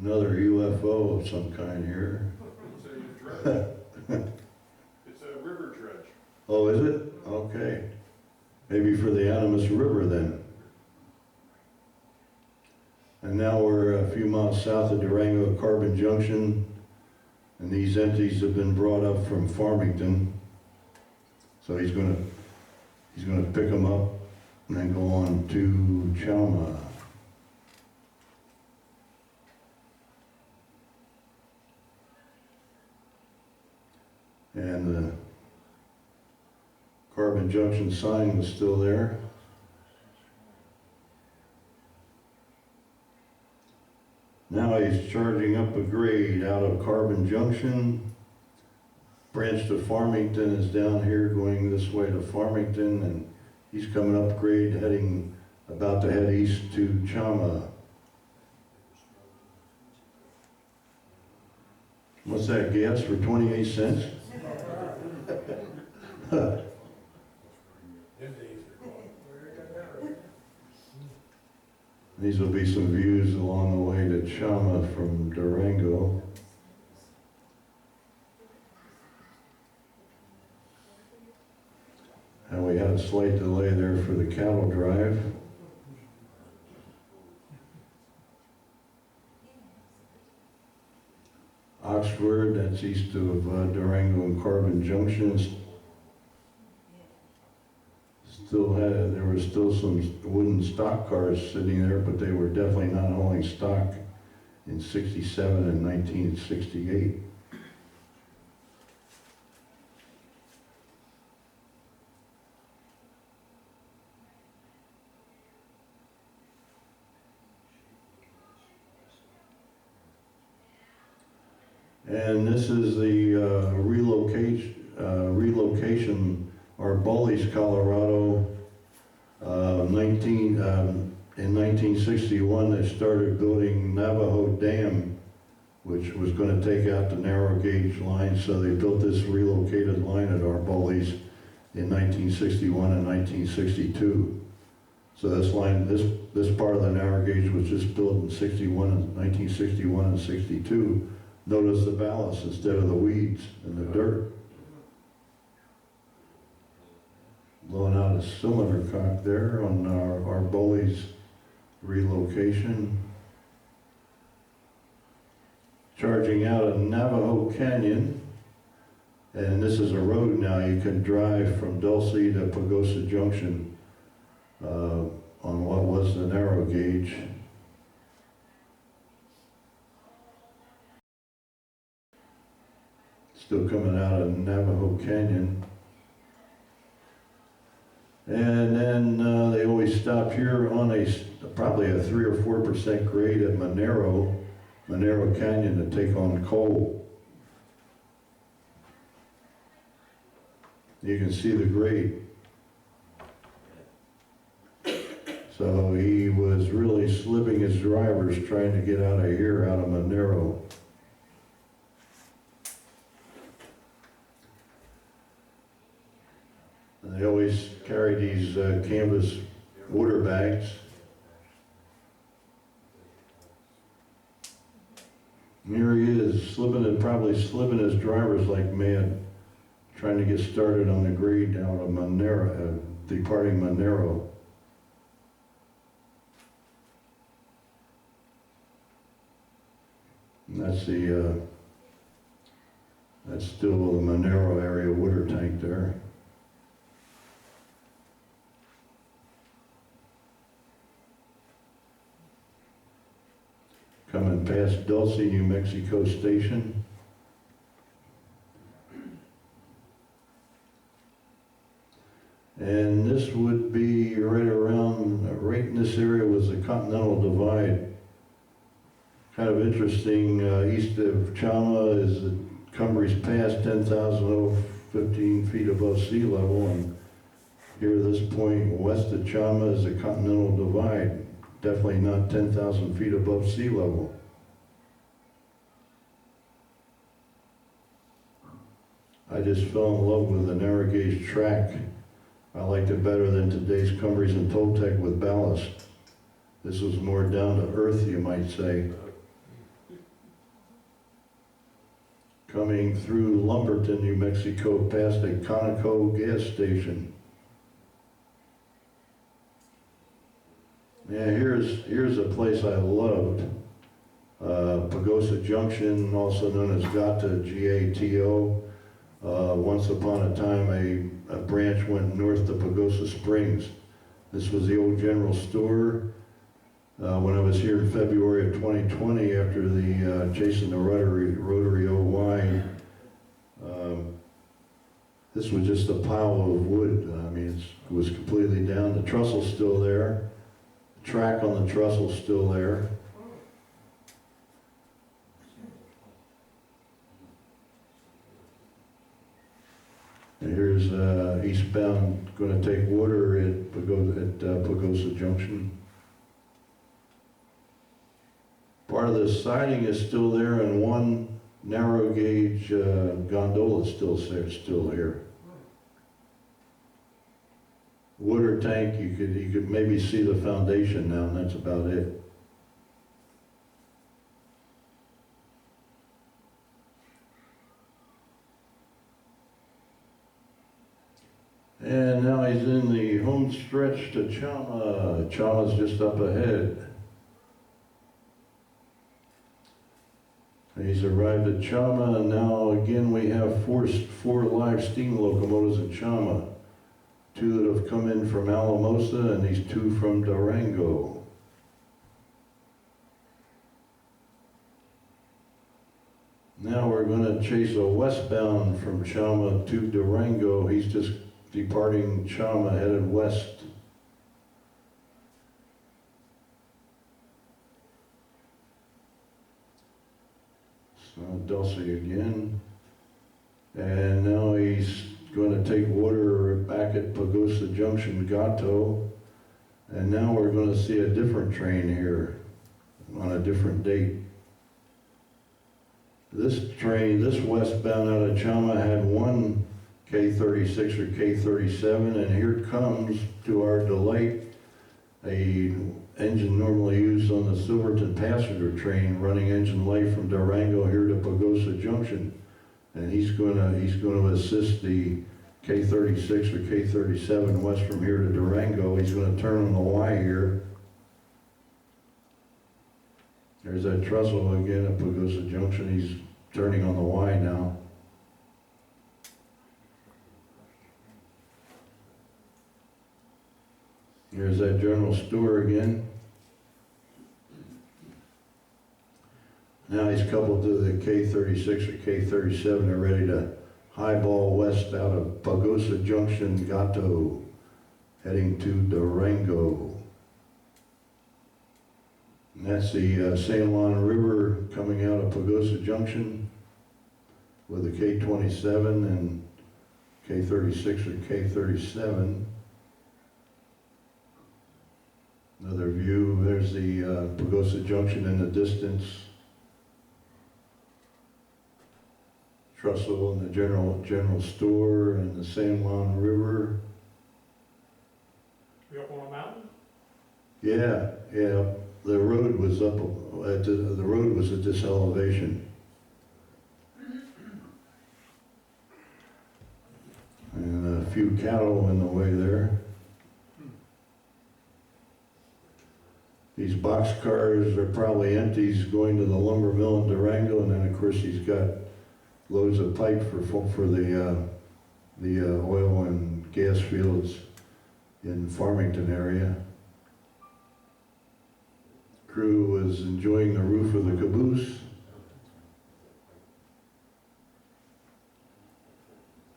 Another UFO of some kind here. It's a dredge. It's a river dredge. Oh, is it? Okay. Maybe for the Animas River then. And now we're a few miles south of Durango at Carbon Junction, and these empties have been brought up from Farmington. So he's gonna pick them up and then go on to Chama. And the Carbon Junction sign was still there. Now he's charging up a grade out of Carbon Junction. Branch to Farmington is down here going this way to Farmington, and he's coming up grade, about to head east to Chama. What's that, gas for 28 cents? These will be some views along the way to Chama from Durango. And we had a slight delay there for the cattle drive. Oxford, that's east of Durango and Carbon Junction. There were still some wooden stock cars sitting there, but they were definitely not hauling stock in '67 and 1968. And this is the relocation, Arboles, Colorado. In 1961, they started building Navajo Dam, which was going to take out the narrow gauge line. So they built this relocated line at Arboles in 1961 and 1962. So this line, this part of the narrow gauge was just built in 1961 and 62. Notice the ballast instead of the weeds and the dirt. Blowing out a cylinder cock there on our Arboles relocation. Charging out of Navajo Canyon. And this is a road now you can drive from Dulce to Pagosa Junction on what was the narrow gauge. Still coming out of Navajo Canyon. And then they always stop here on probably a 3 or 4% grade at Monero Canyon to take on coal. You can see the grade. So he was really slipping his drivers trying to get out of here, out of Monero. And they always carry these canvas water bags. And here he is, probably slipping his drivers like mad, trying to get started on the grade out of Monero, departing Monero. And that's still the Monero area water tank there. Coming past Dulce, New Mexico Station. this would be right around, right in this area was the Continental Divide. Kind of interesting, east of Chama is the Cumbres Pass, 10,015 feet above sea level, and here this point west of Chama is the Continental Divide, definitely not 10,000 feet above sea level. I just fell in love with the narrow gauge track. I liked it better than today's Cumbres and Toltec with ballast. This was more down to earth, you might say. Coming through Lumberton, New Mexico, past a Conoco gas station. Yeah, here's a place I loved. Pagosa Junction, also known as Gato, G-A-T-O. Once upon a time, a branch went north to Pagosa Springs. This was the old general store. When I was here in February of 2020, after the chasing the Rotary OY, this was just a pile of wood. I mean, it was completely down. The trestle's still there. The track on the trestle's still there. And here's eastbound, going to take water at Pagosa Junction. Part of the siding is still there, and one narrow gauge gondola is still here. Water tank, you could maybe see the foundation now, and that's about it. And now he's in the home stretch to Chama. Chama's just up ahead. He's arrived at Chama, and now again we have four live steam locomotives at Chama. Two that have come in from Alamosa, and these two from Durango. Now we're going to chase a westbound from Chama to Durango. He's just departing Chama, headed west. So Dulcie again. And now he's going to take water back at Pagosa Junction, Gato. And now we're going to see a different train here on a different date. This train, this westbound out of Chama, had one K36 or K37, and here comes, to our delight, a engine normally used on the Silverton passenger train, running engine light from Durango here to Pagosa Junction, and he's going to assist the K36 or K37 west from here to Durango. He's going to turn on the Y here. There's that trestle again at Pagosa Junction. He's turning on the Y now. Here's that general store again. Now he's coupled to the K36 or K37. They're ready to highball west out of Pagosa Junction, Gato, heading to Durango. And that's the San Juan River coming out of Pagosa Junction with the K27 and K36 or K37. Another view, there's the Pagosa Junction in the distance. Trestle and the general store and the San Juan River. You up on a mountain? Yeah. The road was up at the road was at this elevation. And a few cattle in the way there. These box cars are probably empty. He's going to the lumber mill in Durango, and then of course he's got loads of pipe for the oil and gas fields in Farmington area. Crew was enjoying the roof of the caboose.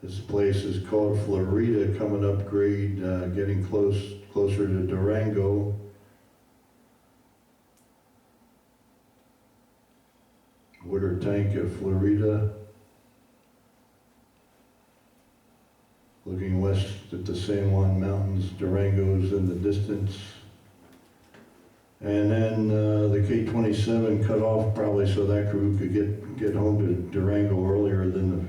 This place is called Florida, coming up grade, getting closer to Durango. Water tank at Florida. Looking west at the San Juan Mountains, Durango's in the distance. And then the K-27 cut off probably so that crew could get home to Durango earlier than the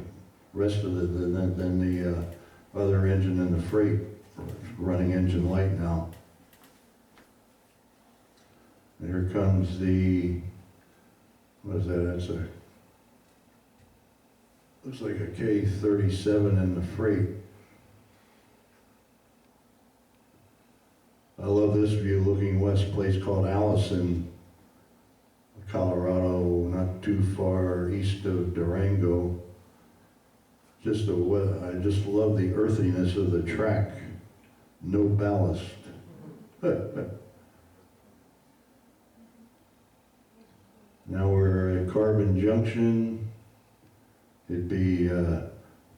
rest of the other engine in the freight. It's running engine light now. And here comes the, what is that? That's a, looks like a K-37 in the freight. I love this view looking west, a place called Allison, Colorado, not too far east of Durango. I just love the earthiness of the track. No ballast. Now we're at Carbon Junction. It'd be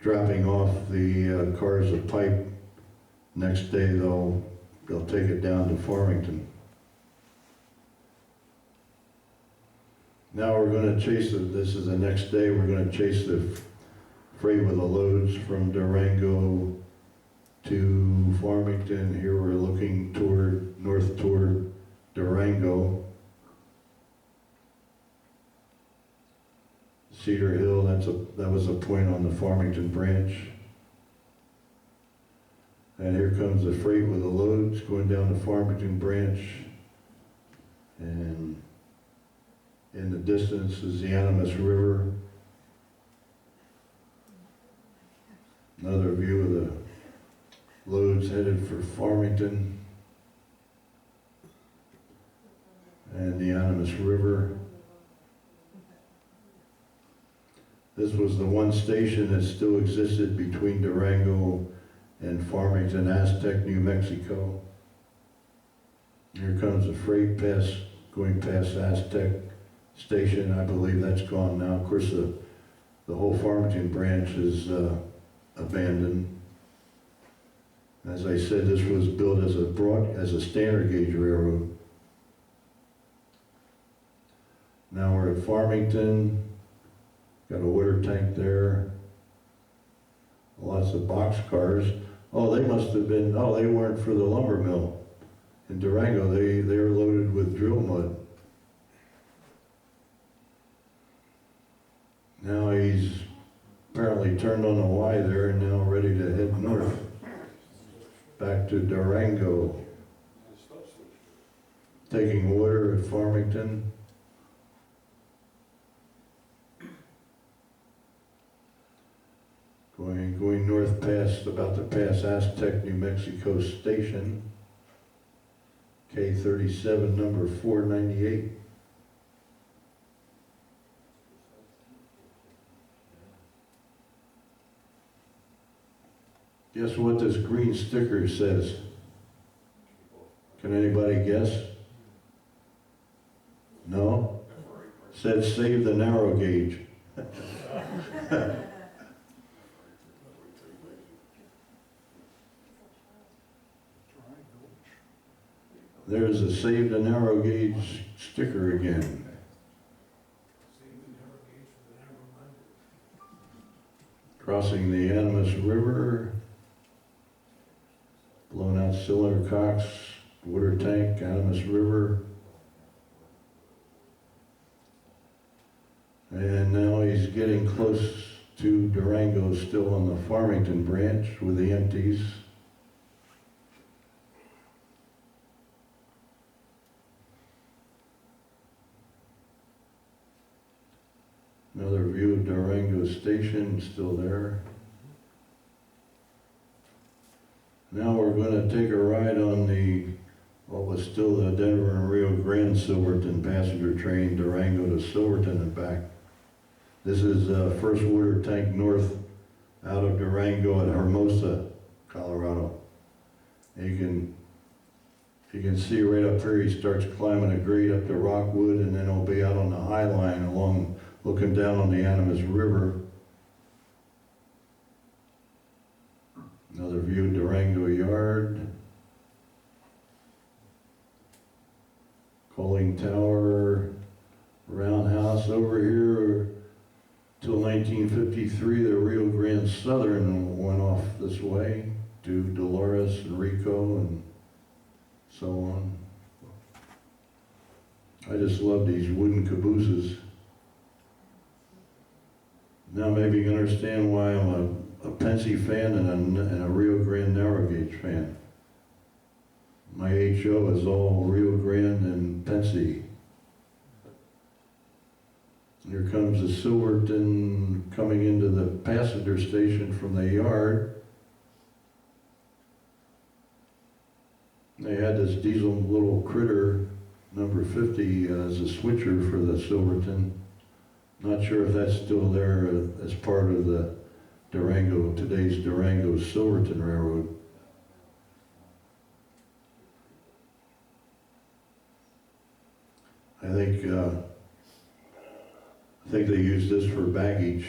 dropping off the cars of pipe. Next day they'll take it down to Farmington. Now we're going to chase this is the next day, we're going to chase the freight with the loads from Durango to Farmington. Here we're looking north toward Durango. Cedar Hill, that was a point on the Farmington Branch. And here comes the freight with the loads going down the Farmington Branch. And in the distance is the Alamosa River. Another view of the loads headed for Farmington. And the Alamosa River. This was the one station that still existed between Durango and Farmington, Aztec, New Mexico. Here comes the freight going past Aztec Station. I believe that's gone now. Of course, the whole Farmington branch is abandoned. As I said, this was built as a standard gauge railroad. Now we're at Farmington. Got a water tank there. Lots of box cars. Oh, they must have been, they weren't for the lumber mill. In Durango, they were loaded with drill mud. Now he's apparently turned on the Y there and now ready to head north. Back to Durango. Taking water at Farmington. Going north about to pass Aztec, New Mexico Station. K-37 number 498. Guess what this green sticker says? Can anybody guess? No? Said save the narrow gauge. There's a save the narrow gauge sticker again. Crossing the Alamosa River. Blown out cylinder cocks, water tank, Alamosa River. And now he's getting close to Durango, still on the Farmington branch with the empties. Another view of Durango Station, still there. Now we're going to take a ride on what was still the Denver and Rio Grande Silverton passenger train, Durango to Silverton and back. This is first water tank north out of Durango at Hermosa, Colorado. And you can see right up here, he starts climbing a grade up to Rockwood, and then he'll be out on the High Line looking down on the Alamosa River. Another view of Durango Yard. Coaling Tower, roundhouse over here. Till 1953, the Rio Grande Southern went off this way to Dolores and Rico and so on. I just love these wooden cabooses. Now maybe you can understand why I'm a Pensy fan and a Rio Grande narrow gauge fan. My HO is all Rio Grande and Pensy. Here comes the Silverton coming into the passenger station from the yard. They had this diesel little critter, number 50, as a switcher for the Silverton. Not sure if that's still there as part of the Durango, today's Durango Silverton Railroad. I think they use this for baggage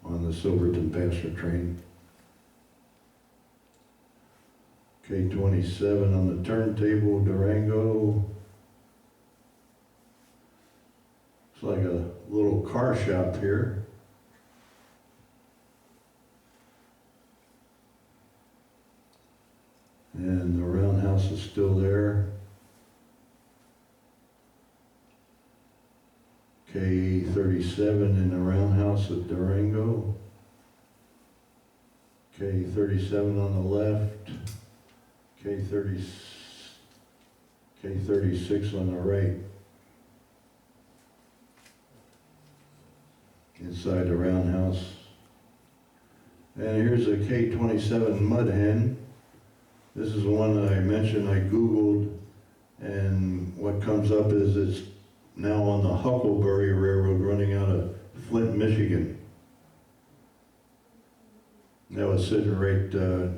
on the Silverton passenger train. K27 on the turntable, Durango. It's like a little car shop here. And the roundhouse is still there. K37 in the roundhouse at Durango. K37 on the left. K36 on the right. Inside the roundhouse. And here's a K27 mud hen. This is the one that I mentioned I Googled, and what comes up is it's now on the Huckleberry Railroad running out of Flint, Michigan. That was sitting right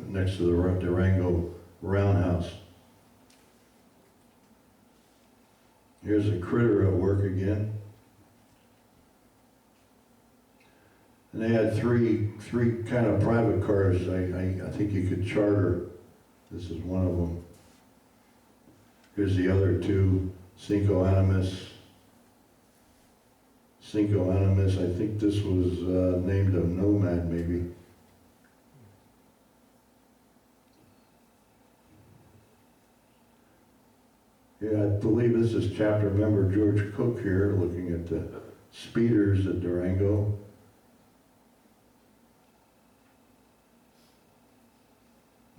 next to the Durango Roundhouse. Here's a critter at work again. And they had three kind of private cars I think you could charter. This is one of them. Here's the other two, Cinco Animas. Cinco Animas, I think this was named a Nomad maybe. Yeah, I believe this is chapter member George Cook here, looking at the speeders at Durango.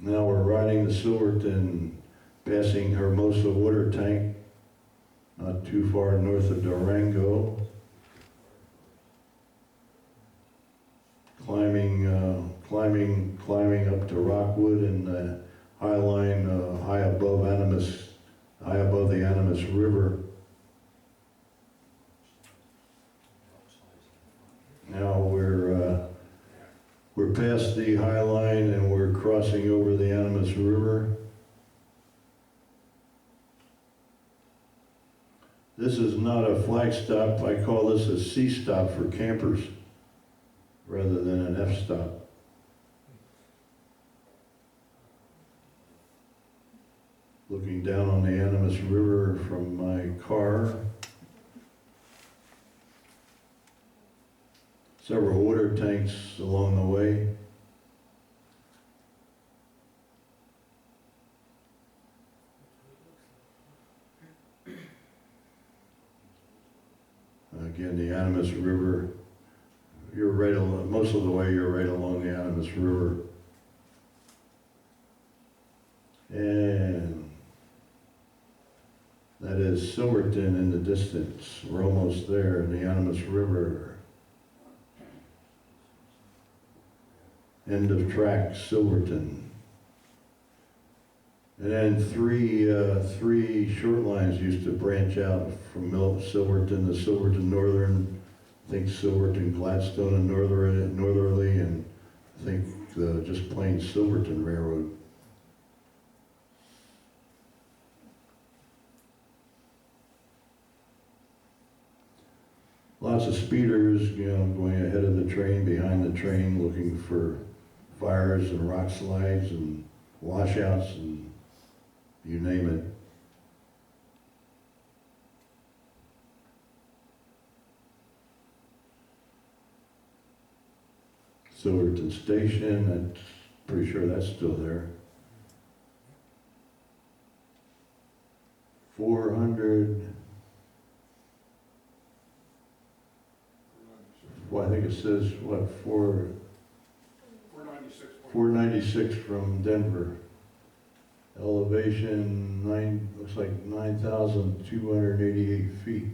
Now we're riding the Silverton, passing Hermosa water tank, not too far north of Durango. Climbing up to Rockwood and High Line, high above the Animas River. Now we're past the High Line and we're crossing over the Animas River. This is not a flag stop. I call this a C stop for campers rather than an F stop. Looking down on the Animas River from my car. Several water tanks along the way. Again, the Animas River. You're right along, most of the way you're right along the Animas River. And that is Silverton in the distance. We're almost there in the Animas River. End of track, Silverton. And then three short lines used to branch out from Silverton to Silverton Northern. I think Silverton, Gladstone, and Northerly, and I think just plain Silverton Railroad. Lots of speeders, going ahead of the train, behind the train, looking for fires and rock slides and washouts and you name it. Silverton Station, I'm pretty sure that's still there. 400, well, I think it says, what, 496 from Denver. Elevation, looks like 9,288 feet.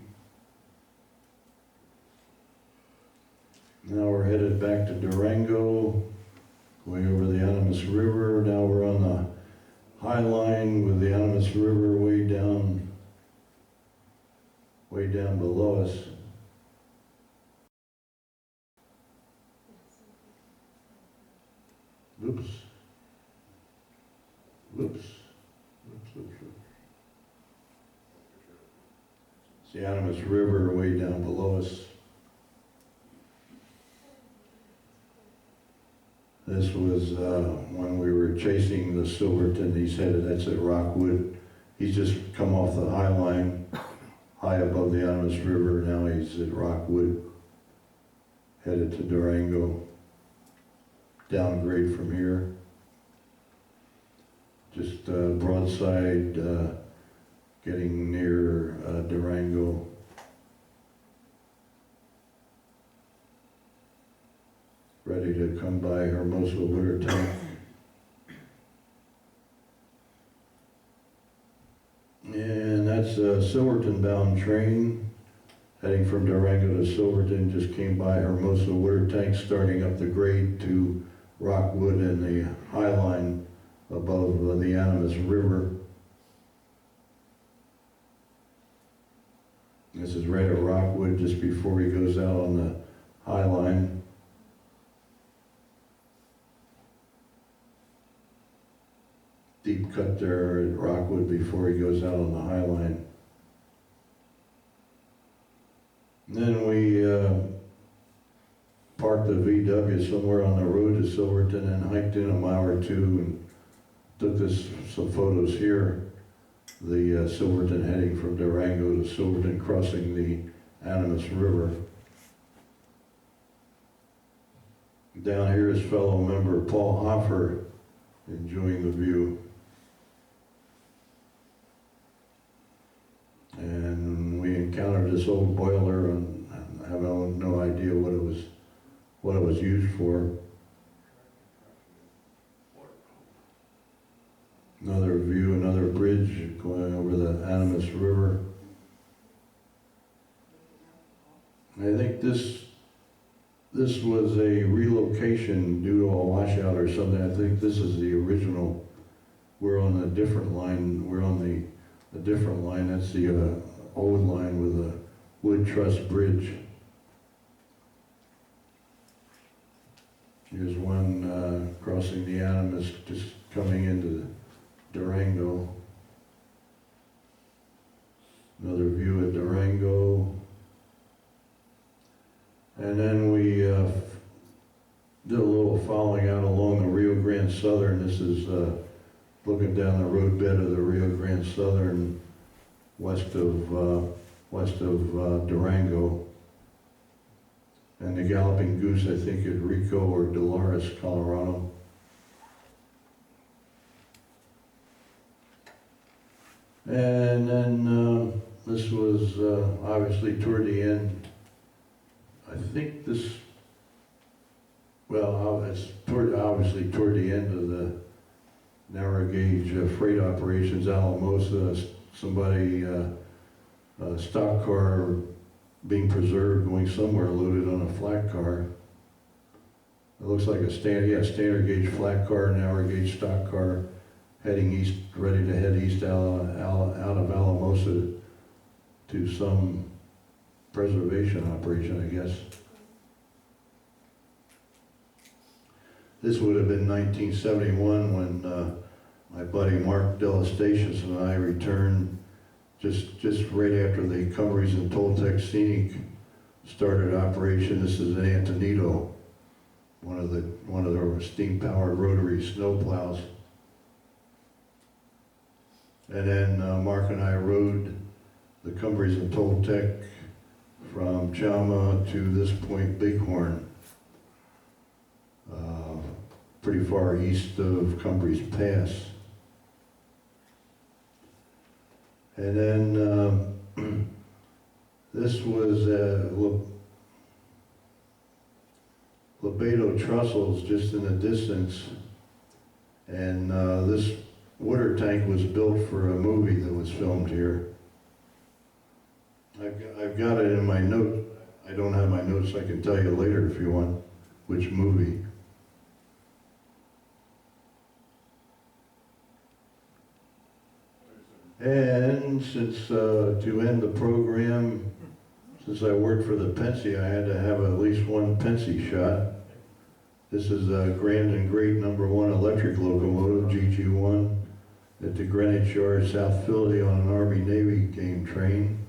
Now we're headed back to Durango, going over the Animas River. Now we're on the High Line with the Animas River way down below us. Oops. It's the Animas River way down below us. This was when we were chasing the Silverton. He's headed, that's at Rockwood. He's just come off the High Line, high above the Animas River. Now he's at Rockwood, headed to Durango. Downgrade from here. Just broadside, getting near Durango. Ready to come by Hermosa Water Tank. And that's a Silverton bound train heading from Durango to Silverton. Just came by Hermosa Water Tank, starting up the grade to Rockwood and the High Line above the Animas River. This is right at Rockwood, just before he goes out on the High Line. Deep cut there at Rockwood before he goes out on the High Line. And then we parked the VW somewhere on the road to Silverton and hiked in a mile or two and took some photos here. The Silverton heading from Durango to Silverton, crossing the Animas River. Down here is fellow member Paul Hoffer enjoying the view. And we encountered this old boiler and I have no idea what it was used for. Another view, another bridge going over the Animas River. I think this was a relocation due to a washout or something. I think this is the original. We're on a different line. We're on a different line. That's the old line with a wood truss bridge. Here's one crossing the Animas, just coming into Durango. Another view of Durango. And then we did a little following out along the Rio Grande Southern. This is looking down the roadbed of the Rio Grande Southern west of Durango. And the Galloping Goose, I think, at Rico or Dolores, Colorado. And then this was obviously toward the end. I think this, well, it's obviously toward the end of the narrow gauge freight operations. Alamosa, somebody, stock car being preserved, going somewhere loaded on a flat car. It looks like a standard gauge flat car, narrow gauge stock car, heading east, ready to head east out of Alamosa to some preservation operation, I guess. This would have been 1971 when my buddy Mark Delestatius and I returned just right after the Cumbres and Toltec Scenic started operation. This is in Antonito, one of the steam-powered rotary snow plows. And then Mark and I rode the Cumbres and Toltec from Chama to this point, Bighorn, pretty far east of Cumbres Pass. And then this was Lebedo Trussels just in the distance, and this water tank was built for a movie that was filmed here. I've got it in my note. I don't have my notes. I can tell you later if you want which movie. And since to end the program, since I worked for the Pensy, I had to have at least one Pensy shot. This is a Grand and Great #1 electric locomotive, GG1, at the Greenwich Yard, South Philly, on an Army-Navy game train.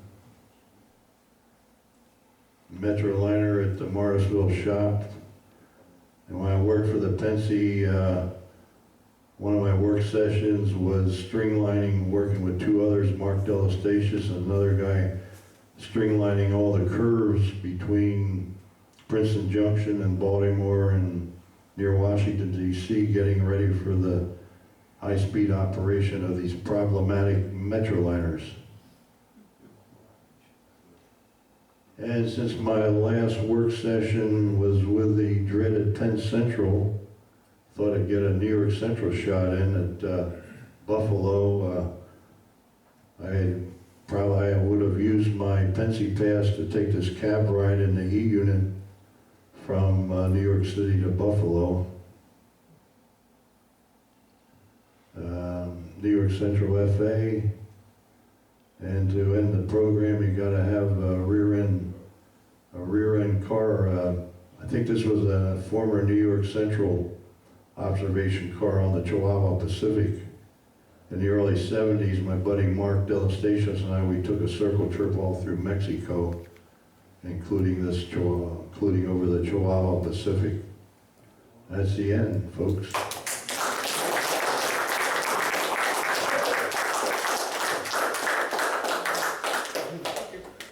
Metroliner at the Morrisville shop. And when I worked for the Pensy, one of my work sessions was string lining, working with two others, Mark Delastatius and another guy, string lining all the curves between Princeton Junction and Baltimore and near Washington, D.C., getting ready for the high-speed operation of these problematic Metroliners. And since my last work session was with the dreaded Penn Central, thought I'd get a New York Central shot in at Buffalo. I would have used my Pensy pass to take this cab ride in the E unit from New York City to Buffalo. New York Central FA. And to end the program, you got to have a rear end car. I think this was a former New York Central observation car on the Chihuahua Pacific. In the early 70s, my buddy Mark Delastatius and I, we took a circle trip all through Mexico, including over the Chihuahua Pacific. That's the end, folks.